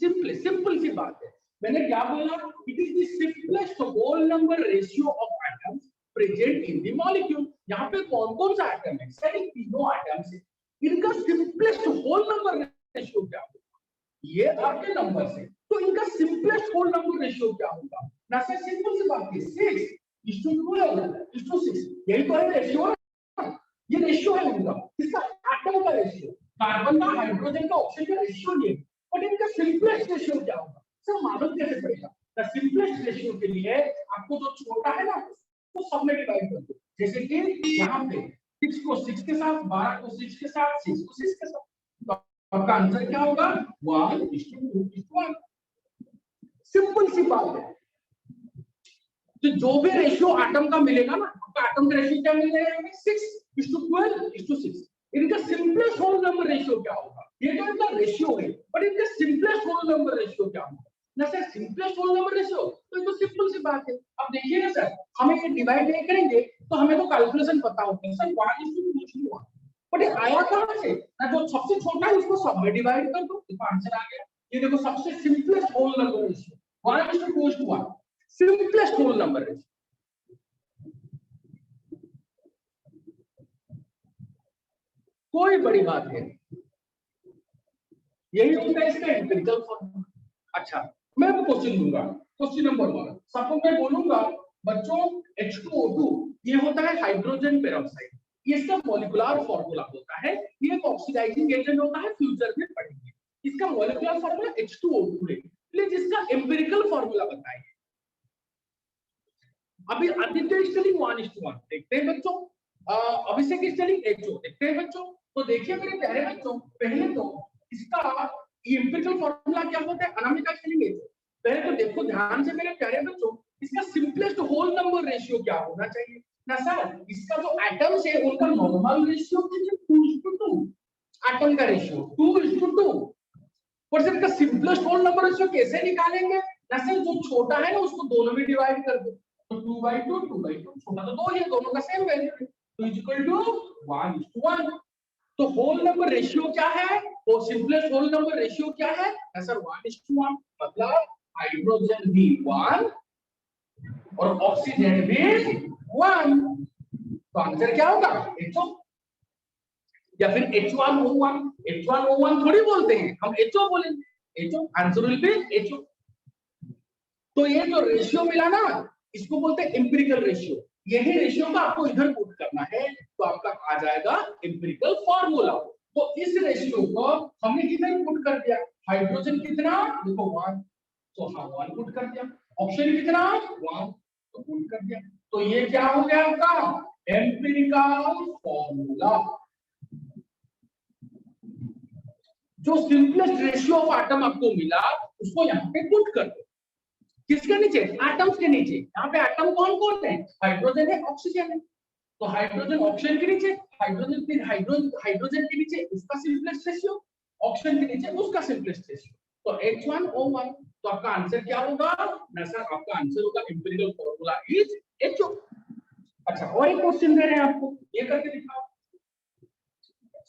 सिंपल सी बात है। मैंने क्या बोला? It is the simplest whole number ratio of atoms present in the molecule. यहाँ पे कौन-कौन सा एटम है? सर तीनों एटम्स है। इनका सिंपलेस्ट होल नंबर रेशियो क्या होगा? ये आपके नंबर है, तो इनका सिंपलेस्ट होल नंबर रेशियो क्या होगा? ना सर सिंपल सी बात है 6:12:6। यही तो है रेशियो, ये रेशियो है उनका, इसका एटम का रेशियो, कार्बन का, हाइड्रोजन का, ऑक्सीजन का रेशियो नहीं है। बट इनका सिंपलेस्ट रेशियो क्या होगा? सर मालूम कैसे पड़ेगा? द सिंपलेस्ट रेशियो के लिए आपको जो छोटा है ना वो सब में डिवाइड कर दो। जैसे कि यहाँ पे 6 को 6 के साथ, 12 को 6 के साथ, 6 को 6 के साथ, तो आपका आंसर क्या होगा? 1:2:1। सिंपल सी बात है। तो जो भी रेशियो एटम का मिलेगा ना, आपका एटम का रेशियो क्या मिलेगा? 6:12:6। इनका सिंपलेस्ट होल नंबर रेशियो क्या होगा? ये तो इनका रेशियो है, बट इनका सिंपलेस्ट होल नंबर रेशियो क्या होगा? ना sir simplest whole number ratio, तो ये तो सिंपल सी बात है। अब देखिए ना सर, हमें ये डिवाइड नहीं करेंगे तो हमें तो कैलकुलेशन पता होता है सर 1:2:1। बट ये आया कहां से? ना जो सबसे छोटा है उसको सब में डिवाइड कर दो, तो आंसर आ गया। ये देखो सबसे simplest whole number ratio 1:2:1, simplest whole number ratio. कोई बड़ी बात है, यही होता है इसका एम्पिरिकल फॉर्मूला। अच्छा मैं अब क्वेश्चन दूंगा। क्वेश्चन नंबर 1, सपोज मैं बोलूंगा बच्चों H2O2 ये होता है हाइड्रोजन पेरोक्साइड, ये इसका मॉलिक्यूलर फॉर्मूला होता है, ये एक ऑक्सीडाइजिंग एजेंट होता है, फ्यूचर में पढ़ेंगे। इसका मॉलिक्यूलर फॉर्मूला H2O2 है। प्लीज इसका एम्पिरिकल फॉर्मूला बताइए। अभी आदित्य इज टेलिंग 1:1 देखते हैं बच्चों, अभिषेक इज टेलिंग HO देखते हैं बच्चों। तो देखिए मेरे प्यारे बच्चों, पहले तो इसका एम्पिरिकल फॉर्मूला क्या होता है? अनामिका चलेंगे पहले तो देखो ध्यान से मेरे प्यारे बच्चों, इसका सिंपलेस्ट होल नंबर रेशियो क्या होना चाहिए? ना सर इसका जो एटम्स है उनका नॉर्मल रेशियो 2:2, एटम का रेशियो 2:2। और सर इसका सिंपलेस्ट होल नंबर रेशियो कैसे निकालेंगे? ना सर जो छोटा है ना उसको दोनों में डिवाइड कर दो, तो 2/2 2/2, छोटा तो 2 ही है, दोनों का सेम वैल्यू है, तो इज इक्वल टू 1:1। तो होल नंबर रेशियो क्या है? वो सिंपलेस्ट होल नंबर रेशियो क्या है? सर 1:1, मतलब हाइड्रोजन भी 1 और ऑक्सीजन भी 1। तो आंसर क्या होगा? HO। या फिर H1O1, H1O1 थोड़ी बोलते हैं, हम HO बोलेंगे, HO, answer will be HO। तो ये जो रेशियो मिला ना, इसको बोलते हैं एम्पिरिकल रेशियो। यही रेशियो का आपको इधर पुट करना है, तो आपका आ जाएगा एम्पिरिकल फॉर्मूला। तो इस रेशियो को हमने इधर पुट कर दिया। हाइड्रोजन कितना, देखो 1, तो हम 1 पुट कर दिया। ऑप्शन कितना 1, तो पुट कर दिया। तो ये क्या हो गया आपका एम्पिरिकल फॉर्मूला। जो सिंपलेस्ट रेशियो ऑफ एटम आपको मिला, उसको यहाँ पे पुट कर दो। किसके नीचे, एटम्स के नीचे। यहाँ पे एटम कौन कौन है, हाइड्रोजन है, ऑक्सीजन है। तो हाइड्रोजन ऑक्सीजन के नीचे, हाइड्रोजन फिर हाइड्रोजन के नीचे उसका सिंपलेस्ट रेशियो, ऑक्सीजन के नीचे उसका सिंपलेस्ट रेशियो। तो H1O1। तो आपका आंसर क्या होगा ना सर, आपका आंसर होगा एम्पिरिकल फॉर्मूला इज HO। अच्छा, और एक क्वेश्चन दे रहे हैं आपको, ये करके दिखाओ।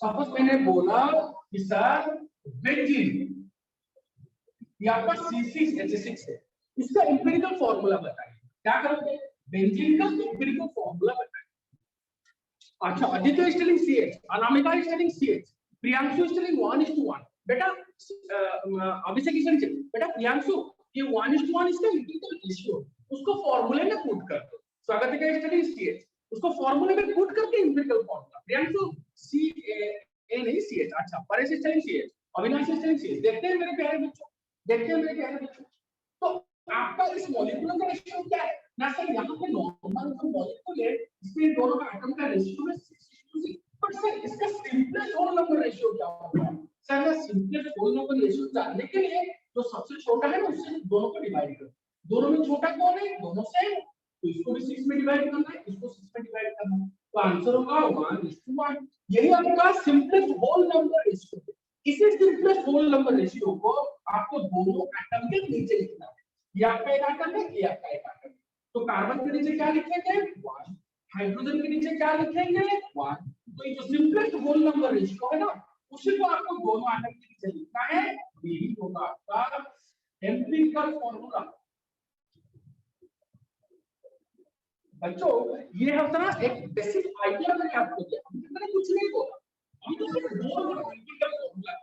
सपोज मैंने बोला कि सर बेंजीन, ये आपका C6H6 है, इसका एम्पिरिकल फॉर्मूला बताइए। क्या करोगे, बेंजीन का एम्पिरिकल फॉर्मूला बताइए। अच्छा, Aditya is telling CH, Anamika is telling CH, Priyanshu is telling 1:1। बेटा अभिषेक इज टेलिंग, बेटा प्रियांशु ये 1:1 इसका एम्पिरिकल रेशियो, उसको फॉर्मूले में पुट कर दो। स्वागत है इज टेलिंग CH, उसको फॉर्मूले में पुट करके एम्पिरिकल फॉर्मूला। प्रियांशु CA नहीं CH। अच्छा, Paresh is telling CH, Avinash is telling CH। देखते हैं मेरे प्यारे बच्चों, देखते हैं मेरे प्यारे बच्चों, तो आपका इस मॉलिक्यूलर का रेशियो क्या है ना सर। यहाँ पे नॉर्मल जो मॉलिक्यूल है, इसके दोनों का एटम का रेशियो है 6:6। बट सर इसका सिंपलेस्ट होल नंबर रेशियो क्या होगा सर। ना सिंपलेस्ट होल नंबर रेशियो जानने के लिए जो सबसे छोटा है ना, उससे दोनों को डिवाइड करो। दोनों में छोटा कौन है, दोनों से, तो इसको भी 6 में डिवाइड करना है, इसको 6 में डिवाइड करना है। तो आंसर होगा 1:1। यही आपका सिंपलेस्ट होल नंबर रेशियो है। इसी सिंपलेस्ट होल नंबर रेशियो को आपको दोनों एटम के नीचे लिखना है। ये आपका एक एटम है, ये आपका एक एटम है। तो कार्बन के नीचे क्या लिखेंगे 1, हाइड्रोजन के नीचे क्या लिखेंगे 1। तो ये जो सिंपलेस्ट होल नंबर रेशियो है ना, उसी को आपको दोनों एटम के नीचे लिखना है। यही होगा आपका एम्पिरिकल फॉर्मूला। बच्चों ये हम ना एक बेसिक आइडिया मैंने आपको दिया, मैंने कुछ नहीं बोला, हम तो सिर्फ बोल रहे हैं एम्पिरिकल फॉर्मूला।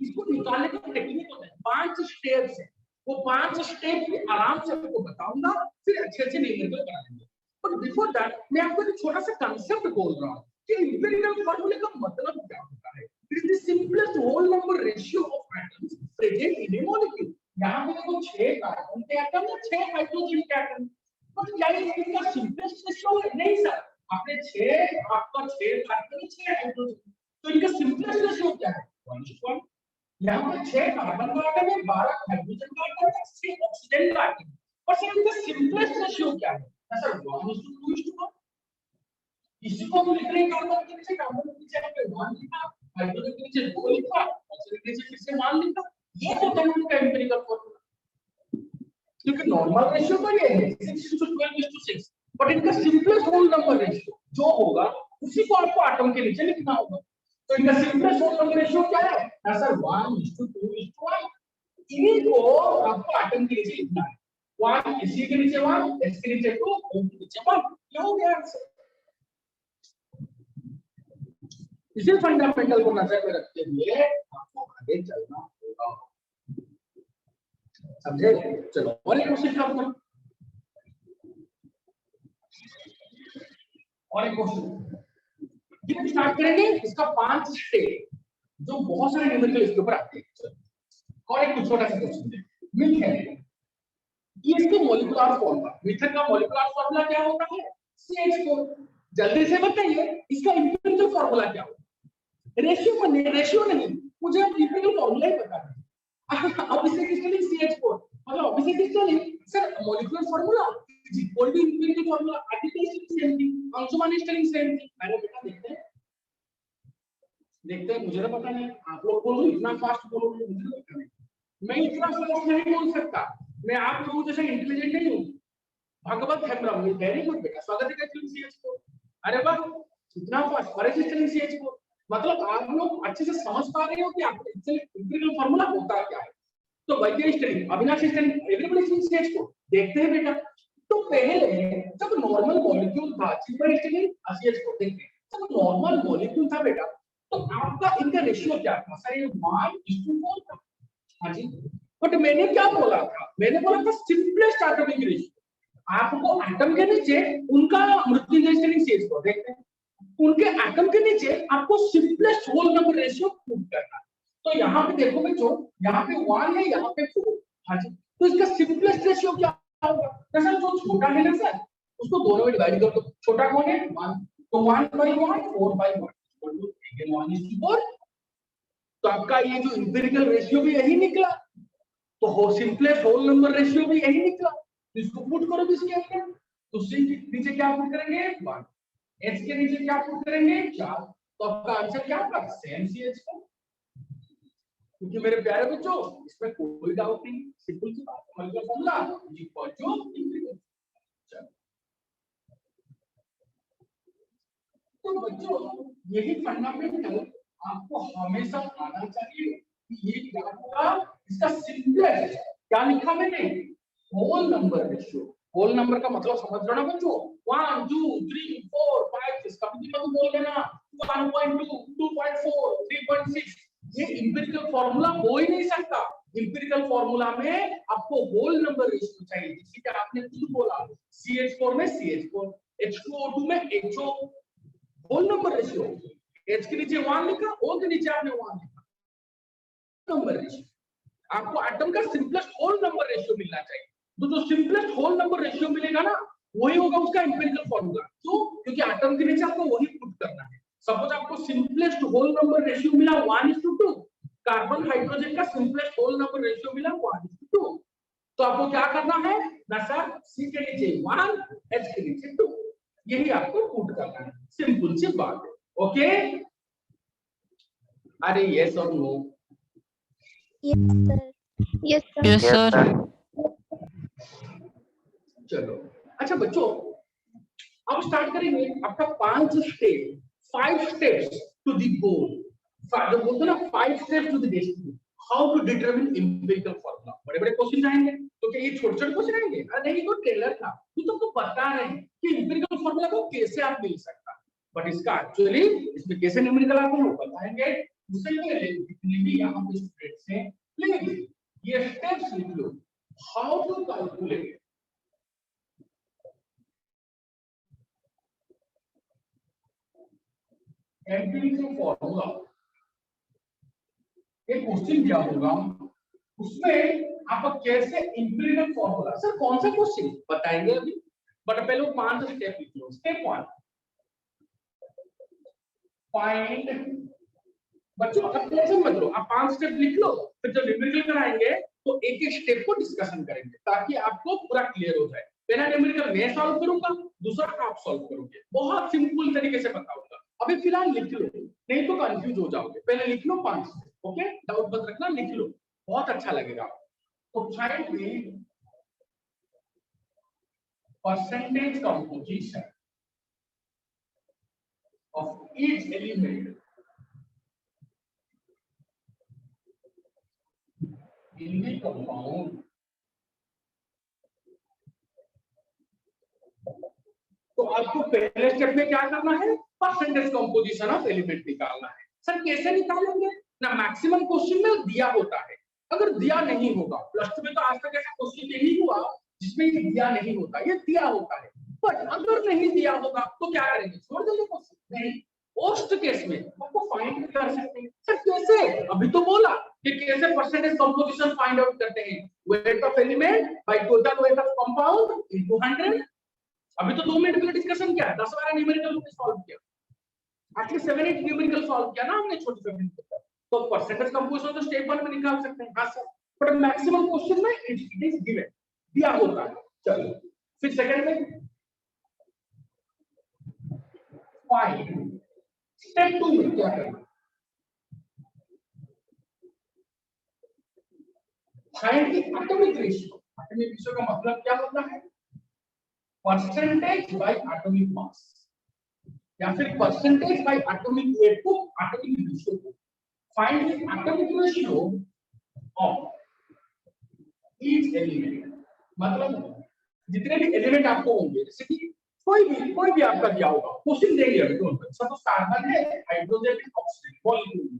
इसको निकालने का टेक्निक होता है, 5 स्टेप्स है। वो 5 स्टेप भी आराम से आपको बताऊंगा, फिर अच्छे न्यूमेरिकल बना लेंगे। बट बिफोर दैट मैं आपको एक छोटा सा कांसेप्ट बोल रहा हूं कि एम्पिरिकल फॉर्मूले का मतलब क्या होता है। It is the simplest whole number ratio of atoms present in a molecule. यहां पे देखो 6 कार्बन के एटम और 6 हाइड्रोजन के एटम। बट क्या ये इसका सिंपलेस्ट रेशियो है? नहीं सर, आपने 6 आपका 6 कार्बन 6 हाइड्रोजन, तो इनका सिंपलेस्ट रेशियो क्या है 1:1। यहाँ पे 6 कार्बन का एटम है, 12 हाइड्रोजन का एटम है, 6 ऑक्सीजन का एटम है। और सर इनका सिंपलेस्ट रेशियो क्या है सर 1:2:1। इसी को हम लिख रहे हैं, कार्बन के नीचे पे 1 लिखा, हाइड्रोजन के नीचे 2 लिखा, ऑक्सीजन के नीचे फिर से 1 लिखा। ये होता है उनका एम्पिरिकल फॉर्मूला। क्योंकि नॉर्मल रेशियो तो ये है 6:12:6, बट इनका सिंपलेस्ट होल नंबर रेशियो जो होगा उसी को आपको एटम के नीचे लिखना होगा। तो इनका सिंपलेस्ट होल नंबर रेशियो क्या है सर 1:2:1। इन्हीं को आपको एटम के नीचे लिखना है। 1 इसी के नीचे 1, s के नीचे 2, o के नीचे 1। ये हो गया आंसर। इसी फंडामेंटल को नजर में रखते हुए आपको आगे चलना होगा, समझे। चलो और एक क्वेश्चन करो, और एक क्वेश्चन ये स्टार्ट करेंगे। इसका 5 स्टेप जो बहुत सारे न्यूमेरिकल इसके ऊपर आते हैं। और एक छोटा सा क्वेश्चन है, मीथेन, ये इसका मॉलिक्यूलर फॉर्मूला, मीथेन का मॉलिक्यूलर फॉर्मूला क्या होता है CH4। जल्दी से बताइए इसका एम्पिरिकल फॉर्मूला क्या होगा। रेशियो नहीं, मुझे एम्पिरिकल फॉर्मूला ही पता है। अब इसे किसके लिए CH4, मतलब ऑब्वियसली किसके लिए सर मॉलिक्यूलर फॉर्मूला कोई भी एम्पिरिकल फॉर्मूला आर्टिकल सेम थी, अंशुमान स्टेलिंग सेम थी। अरे बेटा देखते हैं मुझे तो पता नहीं, आप लोग बोलो इतना फास्ट बोलोगे मुझे तो पता नहीं। मैं इतना फास्ट नहीं बोल सकता, मैं आप लोगों जैसे इंटेलिजेंट नहीं हूं। भगवत हेम्ब्रम, वेरी गुड बेटा, स्वागत है CH4। अरे वाह, इतना फास्ट परेजिस्टेंस CH4, मतलब आप लोग अच्छे से समझ पा रहे हो कि आपको एम्पिरिकल फॉर्मूला होता क्या है। तो वैद्य steering, Avinash steering, everybody is CH4। देखते हैं बेटा, तो पहले जब नॉर्मल मॉलिक्यूल था चिपर स्टेरिंग CH4, देखते हैं जब नॉर्मल मॉलिक्यूल था बेटा, तो आपका इनका रेशियो क्या था सर? ये 1:4 था। हाँ जी, बट मैंने क्या बोला था? मैंने बोला था सिंपलेस्ट एटॉमिक रेशियो। आपको एटम के नीचे उनका मृत्युंजय स्टेनिंग सीरीज को देखते हैं, उनके एटम के नीचे आपको simplest whole number ratio prove करना है। तो यहाँ पे देखो बच्चों, यहाँ पे 1 है, यहाँ पे 4। हाँ जी, तो इसका सिंपलेस्ट रेशियो क्या होगा? सर जो छोटा है ना सर, उसको दोनों में डिवाइड कर दो। छोटा कौन है? 1, तो 1/1 4/1 again 1:4। तो आपका ये जो इंपिरिकल रेशियो भी यही निकला, तो हो सिंपलेस्ट होल नंबर रेशियो भी यही निकला। तो इसको पुट करो भी इसके अंदर, तो सी के नीचे क्या पुट करेंगे? 1, एच के नीचे क्या पुट करेंगे? 4। तो आपका आंसर क्या होगा? सेम सीएच का। क्योंकि मेरे प्यारे बच्चों इसमें कोई डाउट नहीं, सिंपल सी बात है। मतलब फॉर्मूला इक्वल टू इंटीग्रल। तो बच्चों यही फंडामेंटल आपको हमेशा आना चाहिए कि ये क्या होगा। इसका सिंपलेस्ट क्या लिखा मैंने? Whole number ratio. Whole number का मतलब समझ रहे हो ना बच्चों? 1 2 3 4 5 6 कभी मत बोल देना 1.2 2.4 3.6। ये इंपिरिकल फार्मूला हो ही नहीं सकता। इंपिरिकल फार्मूला में आपको होल नंबर रेशियो चाहिए, जैसे कि आपने खुद बोला CH4 में CH4, H2O2 में HO। Whole number ratio, H के नीचे 1 लिखा, O के नीचे आपने 1 लिखा। नंबर रेशियो आपको एटम का सिंपलेस्ट होल नंबर रेशियो मिलना चाहिए। तो जो सिंपलेस्ट होल नंबर रेशियो मिलेगा ना, वही होगा उसका इंपिरिकल फार्मूला। क्यों? क्योंकि एटम के नीचे आपको वही पुट करना है। सपोज आपको सिंपलेस्ट होल नंबर रेशियो मिला 1:2, कार्बन हाइड्रोजन का सिंपलेस्ट होल नंबर रेशियो मिला 1:2। तो आपको क्या करना है ना सर? C के नीचे 1, H के नीचे 2, यही आपको पुट करना है। सिंपल सी बात है। ओके, अरे यस और नो? Yes sir. चलो अच्छा बच्चों, अब स्टार्ट करेंगे आपका 5 step 5 steps to the goal. जो बोलते हैं ना 5 steps to the destiny, how to determine empirical formula. बड़े बड़े क्वेश्चन आएंगे, तो क्या ये छोटे छोटे क्वेश्चन आएंगे? अरे नहीं, वो ट्रेलर था, ये तो तुमको बता रहे हैं कि इंपिरिकल फार्मूला को कैसे आप मिल सकता, बट इसका एक्चुअली इसमें कैसे न्यूमेरिकल आते हैं वो बताएंगे। उससे पहले जितने भी यहाँ पे स्टेप्स हैं प्लीज ये स्टेप्स लिख लो। How to calculate empirical formula. एक क्वेश्चन दिया होगा, उसमें आप कैसे एम्पिरिकल फॉर्मूला। सर कौन सा क्वेश्चन बताएंगे अभी, बट पहले 5 स्टेप लिख लो। Step 1 find. बच्चों अब टेंशन मत लो, आप 5 स्टेप लिख लो, फिर जब न्यूमेरिकल कराएंगे तो एक एक स्टेप को डिस्कशन करेंगे ताकि आपको पूरा क्लियर हो जाए। पहला न्यूमेरिकल मैं सॉल्व करूंगा, दूसरा आप सॉल्व करोगे, बहुत सिंपल तरीके से बताऊंगा। अभी फिलहाल लिख लो, नहीं तो कंफ्यूज हो जाओगे। पहले लिख लो 5 स्टेप, ओके? डाउट मत रखना, लिख लो, बहुत अच्छा लगेगा। तो find the percentage composition of each element in the compound। तो आपको पहले स्टेप में क्या करना है? परसेंटेज कंपोजिशन ऑफ एलिमेंट निकालना है। सर कैसे निकालेंगे ना? मैक्सिमम क्वेश्चन में दिया होता है, अगर दिया नहीं होगा, प्लस टू में तो आज तक ऐसा क्वेश्चन नहीं हुआ जिसमें ये दिया नहीं होता, ये दिया होता है। बट अगर नहीं दिया होगा तो क्या करेंगे? छोड़ देंगे क्वेश्चन? नहीं, पोस्ट केस में आपको फाइंड कर सकते हैं। सर कैसे? अभी तो बोला कि कैसे परसेंटेज कंपोजिशन फाइंड आउट करते हैं। Wait of element by total weight of compound into 100। अभी तो 2 मिनट में डिस्कशन किया, 10-12 न्यूमेरिकल सॉल्व किया, एक्चुअली 7-8 न्यूमेरिकल सॉल्व किया ना हमने छोटे छोटे मिनट। तो परसेंटेज कंपोजिशन तो स्टेप 1 में निकाल सकते हैं। हां सर, बट मैक्सिमम क्वेश्चन में इट इज गिवन, दिया होता है। चलो फिर सेकंड में फाइंड। स्टेप 2 में क्या करना? Find the atomic ratio. Atomic ratio का मतलब क्या होता है? परसेंटेज बाय एटॉमिक मास, या फिर परसेंटेज बाय एटॉमिक वेट को एटॉमिक रेशियो को। Find the atomic ratio of each element, मतलब जितने भी एलिमेंट आपको होंगे, जैसे कि कोई भी आपका दिया होगा, क्वेश्चन देंगे अभी तो सब तो कार्बन है, हाइड्रोजन है, ऑक्सीजन, मॉलिक्यूल।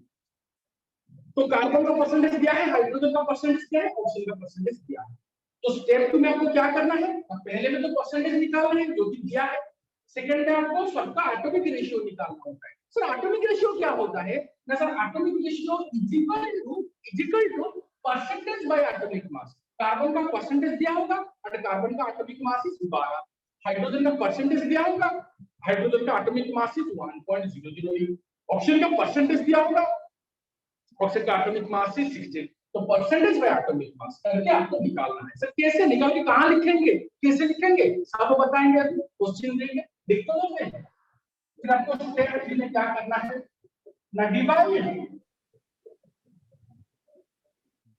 तो कार्बन का परसेंटेज दिया है, हाइड्रोजन का परसेंटेज दिया है, ऑक्सीजन का परसेंटेज दिया है। तो स्टेप 2 में आपको क्या करना है, पहले में तो परसेंटेज निकालना है जो कि दिया है, सेकंड में आपको सबका एटॉमिक रेशियो निकालना होता है। सर एटॉमिक रेशियो क्या होता है ना sir? Atomic ratio equal to percentage by atomic mass. Carbon का परसेंटेज दिया होगा और कार्बन का एटॉमिक मास इज 12, हाइड्रोजन का परसेंटेज दिया होगा, हाइड्रोजन का एटॉमिक मास इज 1.008, ऑक्सीजन का परसेंटेज दिया होगा, ऑक्सीजन का एटॉमिक मास इज 16। तो परसेंटेज बाय एटॉमिक मास करके आपको निकालना है। सर कैसे निकाल के कहां लिखेंगे, कैसे लिखेंगे सब बताएंगे, अभी क्वेश्चन देंगे, लिख तो दोगे। फिर आपको स्टेप 3 में क्या करना है ना, divide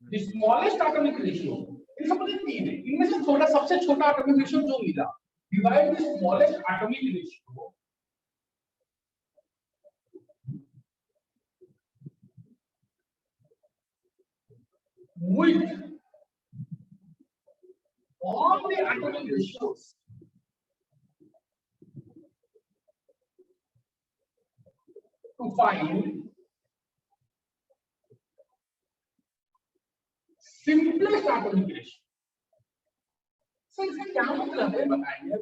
the smallest atomic ratio. ये सब तीन है, इनमें से छोटा सबसे छोटा एटॉमिक रेशियो जो मिला, divide the smallest atomic ratio with all the atomic ratios to find simplest atomic ratio। Sir इसका क्या मतलब है बताएंगे,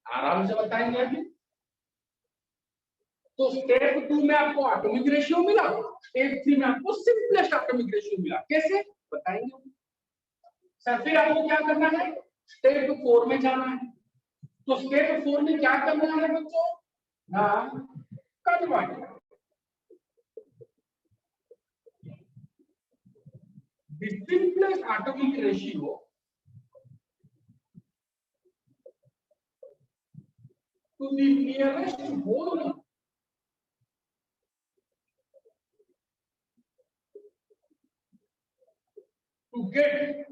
आराम से बताएंगे अभी। तो स्टेप 2 में आपको एटॉमिक रेशियो मिला, स्टेप 3 में आपको सिंपलेस्ट एटॉमिक रेशियो मिला, कैसे बताएंगे। सर फिर आपको क्या करना है, स्टेप 4 में जाना है। तो स्टेप 4 में क्या करना है बच्चों ना, convert the simplest atomic ratio to the nearest whole number to get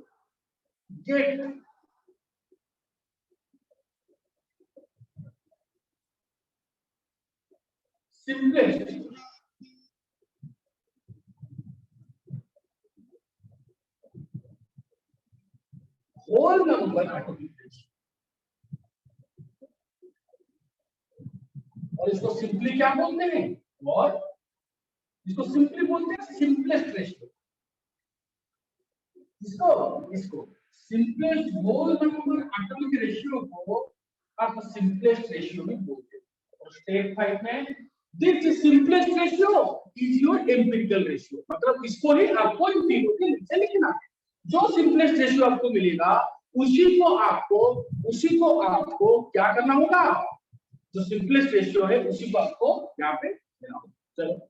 simplest whole number atomic ratio। और इसको सिंपली क्या बोलते हैं, और इसको सिंपली बोलते हैं सिंपलेस्ट रेशियो। इसको simplest whole number atomic ratio को आप सिंपलेस्ट रेशियो में बोलते हैं। और स्टेप 5 में this simplest ratio is your empirical ratio, मतलब इसको ही आपको इंपीरियल के नीचे लिखना है। जो सिंपलेस्ट रेशियो आपको मिलेगा उसी को आपको क्या करना होगा, जो सिंपलेस्ट रेशियो है उसी को आपको यहाँ पे देना होगा। चलो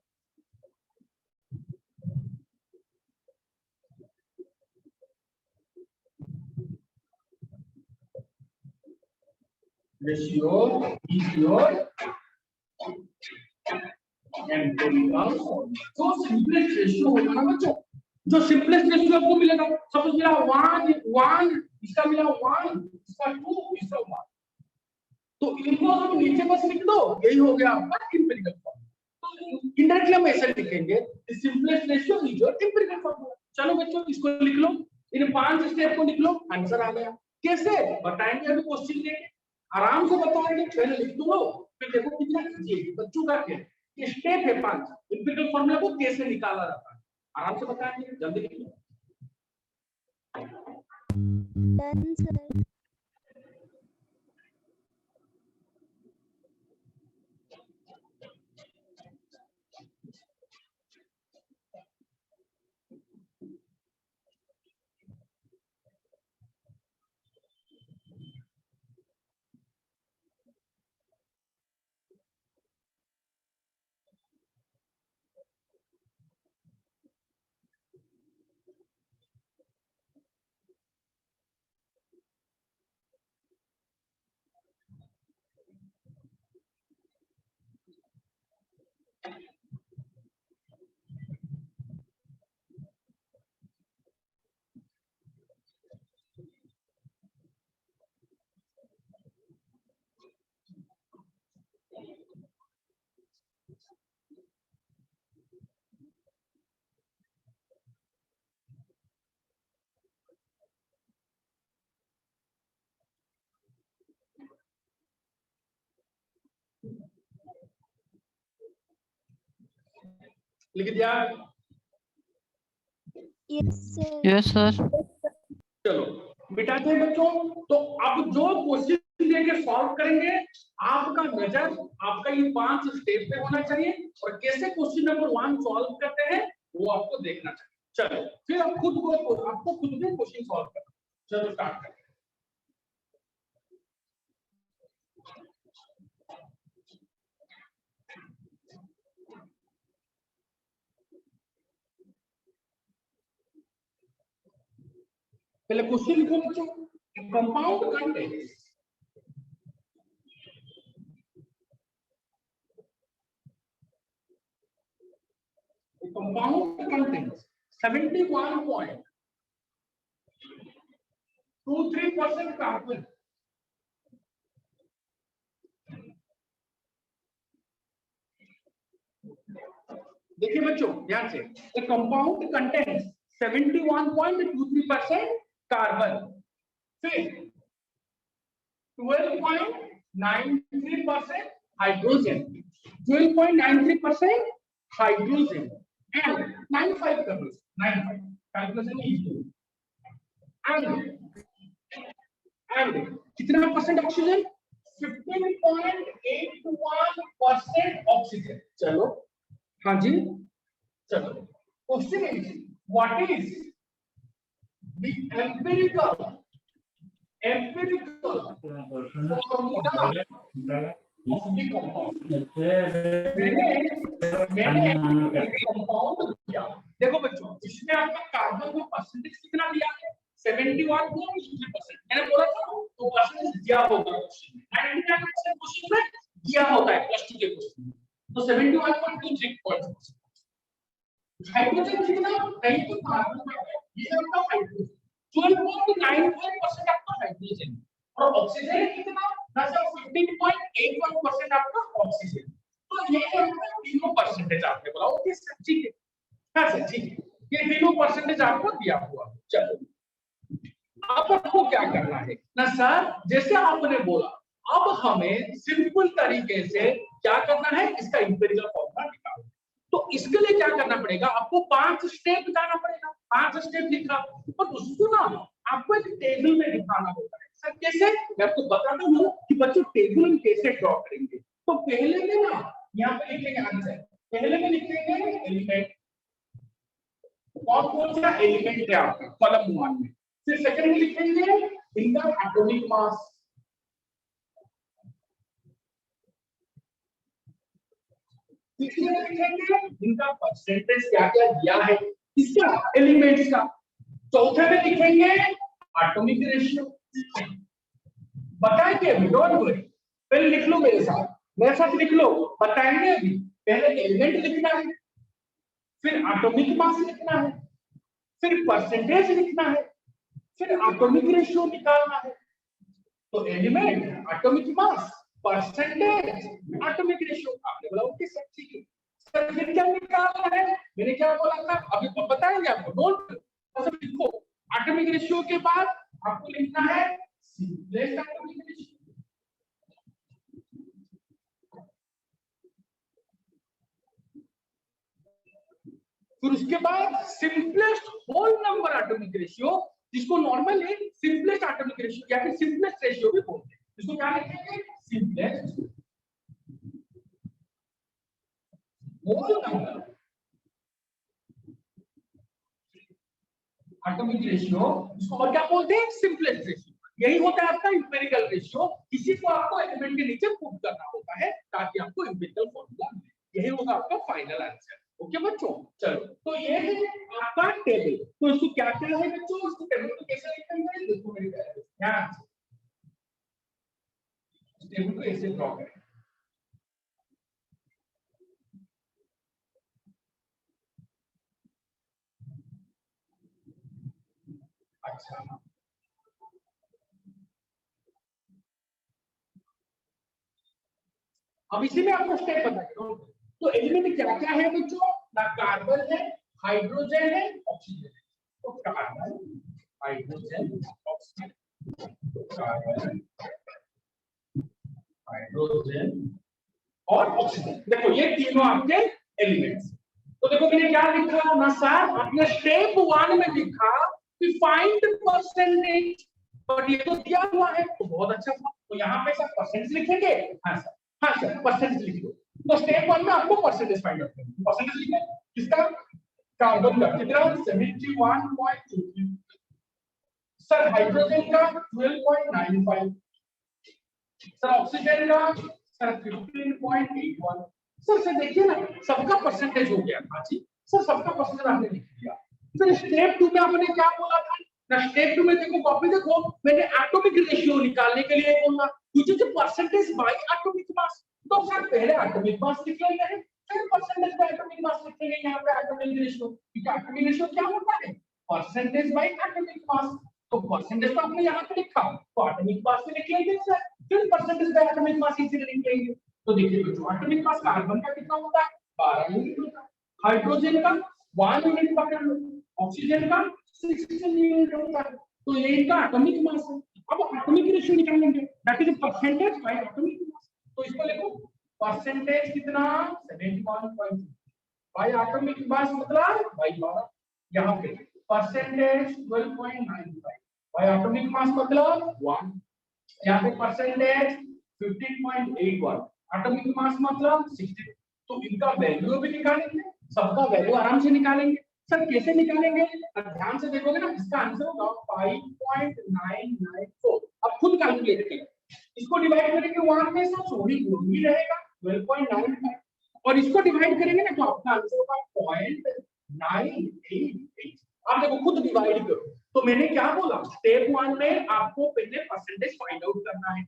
रेशियो इज योर एम्पिरिकल। जो सिंपलेस्ट रेशियो होगा ना बच्चों, जो सिंपलेस्ट रेशियो आपको मिलेगा, सपोज मिला 1 इसका मिला 1, इसका 2, इसका 1, तो इनको हम नीचे बस लिख दो, यही हो गया आपका एम्पिरिकल फॉर्मूला। तो इनडायरेक्टली हम ऐसे लिखेंगे simplest ratio is your empirical formula. चलो बच्चों इसको लिख लो, इन 5 स्टेप को लिख लो, आंसर आ गया। कैसे बताएंगे अभी क्वेश्चन देंगे, आराम से बताएंगे, पहले लिख दो, फिर देखो कितना इजी है बच्चों का। क्या स्टेप है 5, एम्पिरिकल फॉर्मूला को कैसे निकाला जाता है, आराम से बताएंगे, जल्दी लिख लो। Done, sir. लिख दिया? Yes, sir. Yes sir. चलो मिटाते हैं बच्चों। तो अब जो क्वेश्चन देके सॉल्व करेंगे, आपका नजर आपका ये 5 स्टेप पे होना चाहिए और कैसे क्वेश्चन नंबर 1 सॉल्व करते हैं वो आपको देखना चाहिए। चलो फिर आप खुद को आपको खुद भी क्वेश्चन सॉल्व करना। चलो स्टार्ट करें। पहले क्वेश्चन लिखो बच्चों। Compound contents compound contains 71.23% carbon, देखिए बच्चों ध्यान से, a compound contains 71.23% कार्बन, फिर 12.93% हाइड्रोजन, 12.93% हाइड्रोजन and 95 कर लो, 95 कैलकुलेशन इजी and कितना परसेंट ऑक्सीजन? 15.81% ऑक्सीजन। चलो हाँ जी, चलो question is what is the empirical formula of the compound? मैंने कंपाउंड किया। देखो बच्चों इसमें आपका कार्बन का परसेंटेज कितना दिया है? 71.3%। मैंने बोला था तो परसेंटेज दिया होगा क्वेश्चन में, 99% क्वेश्चन में दिया होता है प्लस 2 के क्वेश्चन में। तो 71.23%। हाइड्रोजन कितना? नहीं तो कार्बन का है, ये आपका हाइड्रोजन 12.95% आपका हाइड्रोजन और ऑक्सीजन कितना? 15.81% आपका ऑक्सीजन। तो ये आपका तीनों परसेंटेज आपने बोला। ओके सर ठीक है, हाँ सर ठीक है, ये तीनों परसेंटेज आपको दिया हुआ। चलो अब आपको क्या करना है ना सर, जैसे आपने बोला अब हमें सिंपल तरीके से क्या करना है, इसका एम्पिरिकल फॉर्मूला निकालना। तो इसके लिए क्या करना पड़ेगा, आपको 5 स्टेप जाना पड़ेगा। 5 स्टेप लिखा और उसको ना आपको एक टेबल में दिखाना होता है। सर कैसे? मैं आपको बताता हूँ कि बच्चों टेबल में कैसे ड्रॉ करेंगे। तो पहले में ना यहाँ पे लिखेंगे आंसर, पहले में लिखेंगे एलिमेंट, कौन सा एलिमेंट है आपका कॉलम 1 में। फिर सेकंड में लिखेंगे इनका एटॉमिक मास, तीसरे में लिखेंगे इनका परसेंटेज क्या क्या दिया है इसका एलिमेंट्स का, चौथे में लिखेंगे एटॉमिक रेशियो। बताएंगे अभी, डोंट वरी, पहले लिख लो मेरे साथ लिख लो, बताएंगे अभी। पहले एलिमेंट लिखना है, फिर एटॉमिक मास लिखना है, फिर परसेंटेज लिखना है, फिर एटॉमिक रेशियो निकालना है। तो element, atomic mass, percentage, atomic ratio. आपने बोला ओके सर ठीक है। सर फिर क्या निकालना है? मैंने क्या बोला था अभी तो बताएंगे आपको, नोट सब लिखो। एटॉमिक रेशियो के बाद आपको लिखना है सिंपलेस्ट एटॉमिक रेशियो, फिर उसके बाद simplest whole number atomic ratio, जिसको नॉर्मली सिंपलेस्ट एटॉमिक रेशियो या फिर सिंपलेस्ट रेशियो भी बोलते हैं। इसको क्या लिखेंगे? Simplest whole number atomic ratio, इसको और क्या बोलते हैं? Simplest ratio. यही होता है आपका एम्पिरिकल रेशियो। इसी को आपको एलिमेंट के नीचे पुट करना होता है ताकि आपको एम्पिरिकल फॉर्मूला मिले। यही होगा आपका फाइनल आंसर। ओके बच्चों, चलो तो ये है आपका टेबल। तो इसको क्या क्या है बच्चों, इसको टेबल को कैसे लिखेंगे? देखो मेरे ध्यान से, टेबल को ऐसे ड्रॉ करें। अच्छा अब इसी में आपको स्टेप बताएगा। तो एलिमेंट क्या क्या है बच्चों? ना कार्बन है, हाइड्रोजन है, ऑक्सीजन है। तो carbon, hydrogen, oxygen, carbon, hydrogen और ऑक्सीजन, देखो ये तीनों आपके एलिमेंट्स। तो देखो मैंने क्या लिखा ना सर, आपने स्टेप 1 में लिखा कि फाइंड परसेंटेज, बट ये तो दिया हुआ है तो बहुत अच्छा था। तो यहाँ पे सर परसेंटेज लिखेंगे। हाँ सर, हाँ सर परसेंटेज लिख दो। तो स्टेप 1 में आपको परसेंटेज फाइंड आउट करना है। परसेंटेज लिखे किसका, कार्बन का कितना 71.23, सर हाइड्रोजन का 12.95, सर ऑक्सीजन का सर 15.81। सर देखिए ना सबका परसेंटेज हो गया। हाँ जी सर सबका परसेंटेज आपने लिख दिया। फिर स्टेप 2 में आपने क्या बोला था ना, स्टेप 2 में देखो कॉपी देखो, मैंने एटॉमिक रेशियो निकालने के लिए बोला मुझे जो परसेंटेज बाय एटॉमिक मास, तो सर पहले एटॉमिक मास लिख लेते हैं फिर परसेंटेज बाय एटॉमिक मास लिखेंगे। यहाँ पे एटॉमिक रेशियो, क्योंकि एटॉमिक रेशियो क्या होता है, परसेंटेज बाय एटॉमिक मास। तो परसेंटेज तो आपने यहाँ पे लिखा तो एटॉमिक मास में लिख लेंगे सर, फिर परसेंटेज बाय एटॉमिक मास इसी लिख लेंगे। तो देखिए बच्चों एटॉमिक मास कार्बन का कितना होता है 12 यूनिट होता है, हाइड्रोजन का 1 यूनिट पकड़ लो, ऑक्सीजन का 16 यूनिट होता है। तो ये इनका एटॉमिक मास है। अब एटॉमिक रेशियो निकालेंगे that is percentage by atomic मास। तो इसको लिखो परसेंटेज कितना 71.2 बाय एटॉमिक मास मतलब बाय 12। यहाँ पे परसेंटेज 12.95 बाय एटॉमिक मास मतलब 1। यहाँ पे परसेंटेज 15.81 एटॉमिक मास मतलब 60। तो इनका वैल्यू भी निकालेंगे, सबका वैल्यू आराम से निकालेंगे। सर कैसे निकालेंगे, ध्यान से देखोगे ना इसका आंसर होगा 5.994। अब खुद कैलकुलेट करें, इसको डिवाइड करेंगे वहां पे सब सॉरी ही रहेगा 12.95 और इसको डिवाइड करेंगे ना तो आपका आंसर होगा 0.988। आप देखो खुद डिवाइड करो। तो मैंने क्या बोला स्टेप 1 में आपको पहले परसेंटेज फाइंड आउट करना है।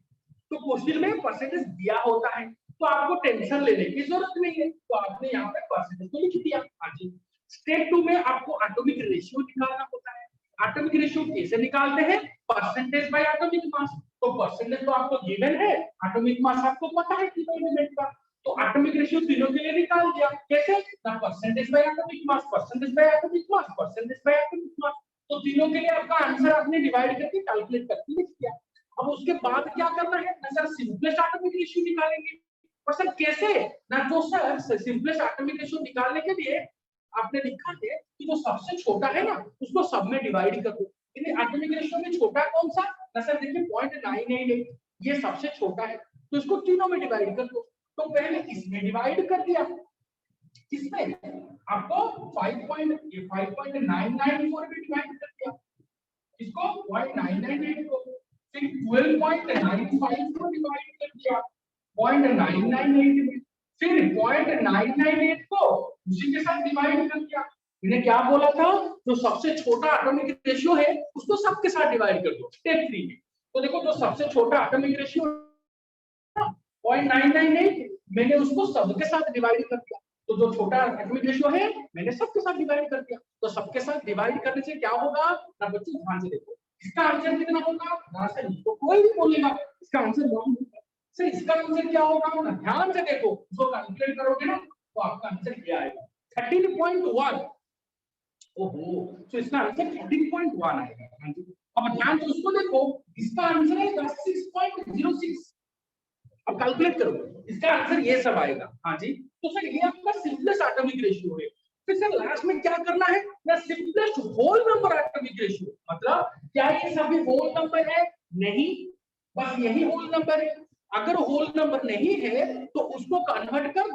तो क्वेश्चन में परसेंटेज दिया होता है तो आपको टेंशन लेने की जरूरत नहीं है, तो आपने यहाँ पे परसेंटेज तो लिख दिया। हाँ जी स्टेप 2 में आपको एटॉमिक रेशियो निकालना होता है। एटॉमिक रेशियो कैसे निकालते हैं, परसेंटेज बाय एटॉमिक मास। तो परसेंटेज तो आपको गिवन है, एटॉमिक मास आपको पता है कितना एलिमेंट का, तो एटॉमिक रेशियो तीनों के लिए निकाल दिया। कैसे ना percentage by atomic mass, percentage by atomic mass, percentage by atomic मास। तो तीनों के लिए आपका आंसर आपने डिवाइड करके कैलकुलेट करके लिख दिया। अब उसके बाद क्या करना है ना सर, सिंपलेस्ट एटॉमिक रेशियो निकालेंगे। और सर कैसे ना, जो सर सिंपलेस्ट एटॉमिक रेशियो निकालने के लिए आपने लिखा है कि जो सबसे छोटा है ना उसको सब में डिवाइड कर दो। एटॉमिक रेशियो में छोटा कौन सा ना सर, देखिए 0.988 ये सबसे छोटा है तो इसको तीनों में डिवाइड कर दो। तो पहले इसमें डिवाइड कर दिया, किसमें आपको 5.994 में डिवाइड कर दिया, इसको 0.998 को, फिर 12.95 को डिवाइड कर दिया 0.998 में, फिर 0.998 को उसी के साथ डिवाइड कर दिया। मैंने क्या बोला था, जो सबसे छोटा एटॉमिक रेशियो है उसको सबके साथ डिवाइड कर दो स्टेप 3 में। तो देखो जो सबसे छोटा एटॉमिक रेशियो 0.998 मैंने उसको सबके साथ डिवाइड कर दिया। तो जो छोटा एटॉमिक रेशियो है मैंने सबके साथ डिवाइड कर दिया। तो सबके साथ डिवाइड करने से क्या होगा ना बच्चों, ध्यान से देखो इसका आंसर कितना होगा, ध्यान से तो कोई भी बोलेगा इसका आंसर रॉन्ग होगा। सर इसका आंसर क्या होगा ना, ध्यान से देखो, जो कैलकुलेट करोगे ना तो आपका आंसर क्या आएगा 13.1। ओहो, तो इसका आंसर 13.1 आएगा। हाँ जी अब ध्यान से उसको देखो, इसका आंसर है 6.06। अब कैलकुलेट करो इसका आंसर ये सब आएगा। हाँ जी तो सर ये आपका सिंपलेस्ट एटॉमिक रेशियो है। फिर सर लास्ट में क्या करना है ना, simplest whole number atomic ratio, मतलब क्या ये सभी होल नंबर है, नहीं बस यही होल नंबर है। अगर होल नंबर नहीं है तो उसको कन्वर्ट कर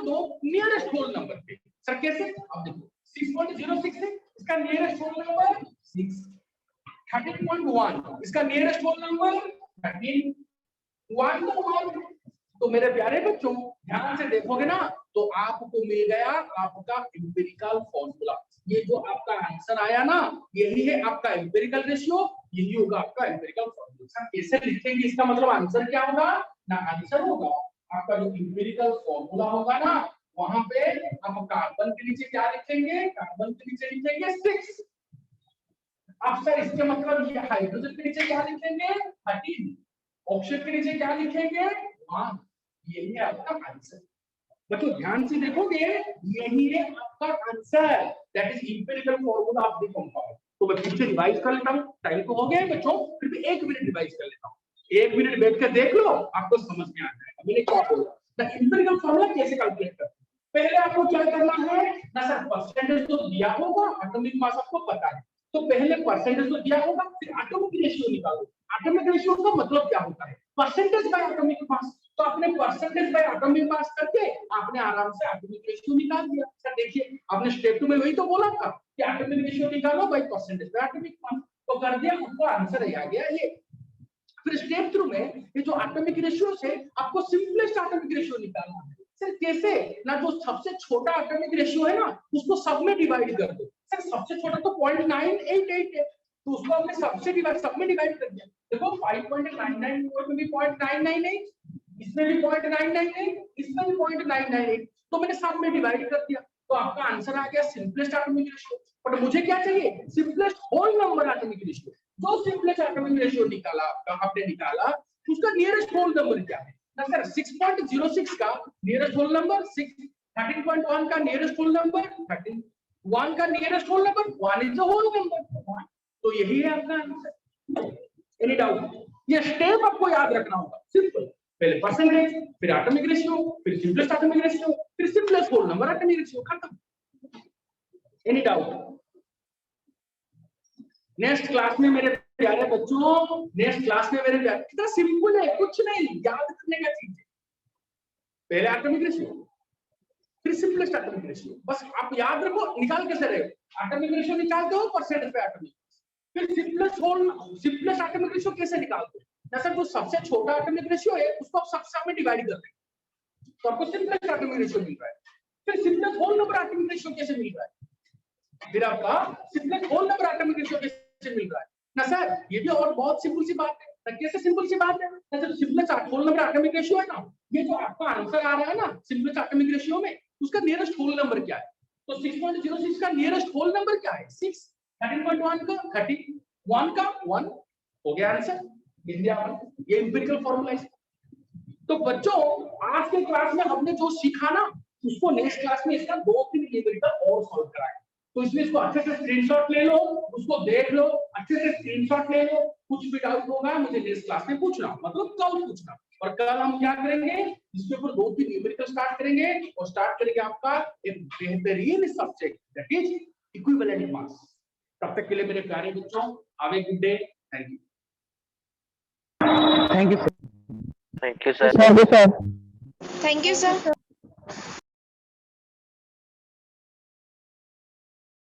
दो नियरेस्ट होल नंबर पे। सर कैसे, अब देखो 6.06 है, इसका नियरेस्ट होल नंबर 6, 13.1 इसका नियरेस्ट होल नंबर 13, 1 to 1। तो मेरे प्यारे बच्चों ध्यान से देखोगे ना तो आपको मिल गया आपका एम्पिरिकल फॉर्मूला। ये जो आपका आंसर आया ना यही है आपका एम्पिरिकल रेशियो, यही होगा आपका एम्पिरिकल फॉर्मूला। कैसे लिखेंगे इसका मतलब आंसर क्या होगा ना, आंसर होगा आपका जो एम्पिरिकल फॉर्मूला होगा ना वहां पे आप कार्बन के नीचे क्या लिखेंगे, कार्बन के नीचे लिखेंगे 6। अब सर इसके मतलब ये हाइड्रोजन के नीचे क्या लिखेंगे 13, ऑप्शन के नीचे क्या लिखेंगे 1। यही है आपका आंसर। बच्चों ध्यान से देखोगे यही है आपका answer, that is empirical formula of the compound. तो मैं फिर से रिवाइज कर लेता हूं, टाइम तो हो गया है बच्चों, फिर भी 1 मिनट रिवाइज कर लेता हूं। 1 मिनट बैठ कर देख लो आपको समझ में आ जाएगा मैंने क्या बोला। द इंपिरिकल फार्मूला कैसे कैलकुलेट करते हैं, पहले आपको क्या करना है ना सर, परसेंटेज तो दिया होगा, एटॉमिक मास आपको पता है, तो पहले परसेंटेज तो दिया होगा, फिर एटॉमिक रेशियो निकालो। एटॉमिक रेशियो का मतलब क्या होता है, परसेंटेज बाय एटॉमिक मास। तो आपने परसेंटेज बाय एटॉमिक मास करके आपने आराम से एटॉमिक रेशियो निकाल दिया। सर देखिए, आपने स्टेप 2 में वही तो बोला था कि एटॉमिक रेशियो निकालो बाय परसेंटेज बाय एटॉमिक मास, तो कर दिया, आपको आंसर आ गया ये। फिर स्टेप 3 में ये जो एटॉमिक रेशियो है, आपको सिंपलेस्ट एटॉमिक रेशियो निकालना है। सर कैसे, ना जो सबसे छोटा एटॉमिक रेशियो है ना, उसको सब में डिवाइड कर दो। सर सबसे छोटा तो 0.988 है, तो उसको हमने सब में डिवाइड कर दिया। देखो 5.99 में भी 0.998, इसमें भी 0.998, इसमें भी 0.998, तो मैंने सब में डिवाइड कर दिया, तो आपका आंसर आ गया सिंपलेस्ट एटॉमिक रेशियो। बट मुझे क्या चाहिए, simplest whole number atomic ratio. जो सिंपलेस्ट एटॉमिक रेशियो निकाला आपने निकाला, उसका नियरेस्ट होल नंबर क्या है ना सर, 6.06 का नियरेस्ट होल नंबर 6, 13.1 का नियरेस्ट होल नंबर 13, 1 का nearest whole number 1 is the whole number. तो यही है आपका आंसर। Any doubt? ये स्टेप आपको याद रखना होगा, सिंपल। पहले परसेंटेज, फिर एटॉमिक रेशियो, फिर सिंपलेस्ट एटॉमिक रेशियो, फिर simplest whole number atomic ratio, खत्म। Any doubt? नेक्स्ट क्लास में मेरे प्यारे बच्चों, नेक्स्ट क्लास में मेरे प्यारे, कितना सिंपल है, कुछ नहीं याद करने का चीज है। पहले एटॉमिक रेशियो, फिर सिंपलेस्ट एटॉमिक रेशियो, बस आप याद रखो। निकाल कैसे रहे हो, एटॉमिक रेशियो निकालते हो परसेंटेज पे एटॉमिक, फिर सिंपलेस्ट एटॉमिक रेशियो कैसे निकालते हो ना सर, जो सबसे छोटा एटॉमिक रेशियो है उसको आप सब में डिवाइड कर देंगे, तो आपको सिंपलेस्ट एटॉमिक रेशियो मिल रहा है। फिर simplest whole number atomic ratio कैसे मिल रहा है, फिर आपका simplest whole number atomic ratio कैसे मिल रहा है ना सर, ये भी और बहुत सिंपल सी बात है। कैसे सिंपल सी बात है ना sir, simplest whole number atomic ratio है ना, ये जो आपका आंसर आ रहा है ना सिंपलेस्ट एटॉमिक रेशियो में, उसका नियरेस्ट होल नंबर क्या है, तो 6.06 का नियरेस्ट होल नंबर क्या है 6, 13.1 का 30, 1 का 1, हो गया आंसर इंडिया में। ये एम्पिरिकल फॉर्मूला है। तो बच्चों आज के क्लास में हमने जो सीखा ना, उसको नेक्स्ट क्लास में इसका 2-3 न्यूमेरिकल और सॉल्व कराएंगे। तो इसमें इसको अच्छे से स्क्रीनशॉट ले लो, उसको देख लो, अच्छे से स्क्रीनशॉट ले लो। कुछ भी डाउट होगा मुझे नेक्स्ट क्लास में पूछना, मतलब कल पूछना। और कल हम क्या करेंगे, इसके ऊपर 2-3 न्यूमेरिकल स्टार्ट करेंगे, और स्टार्ट करेंगे आपका एक बेहतरीन subject that is equivalent mass. तब तक के लिए मेरे प्यारे बच्चों, have a good day. Thank you. Thank you sir. Thank you, sir. Thank you sir. Thank you, sir.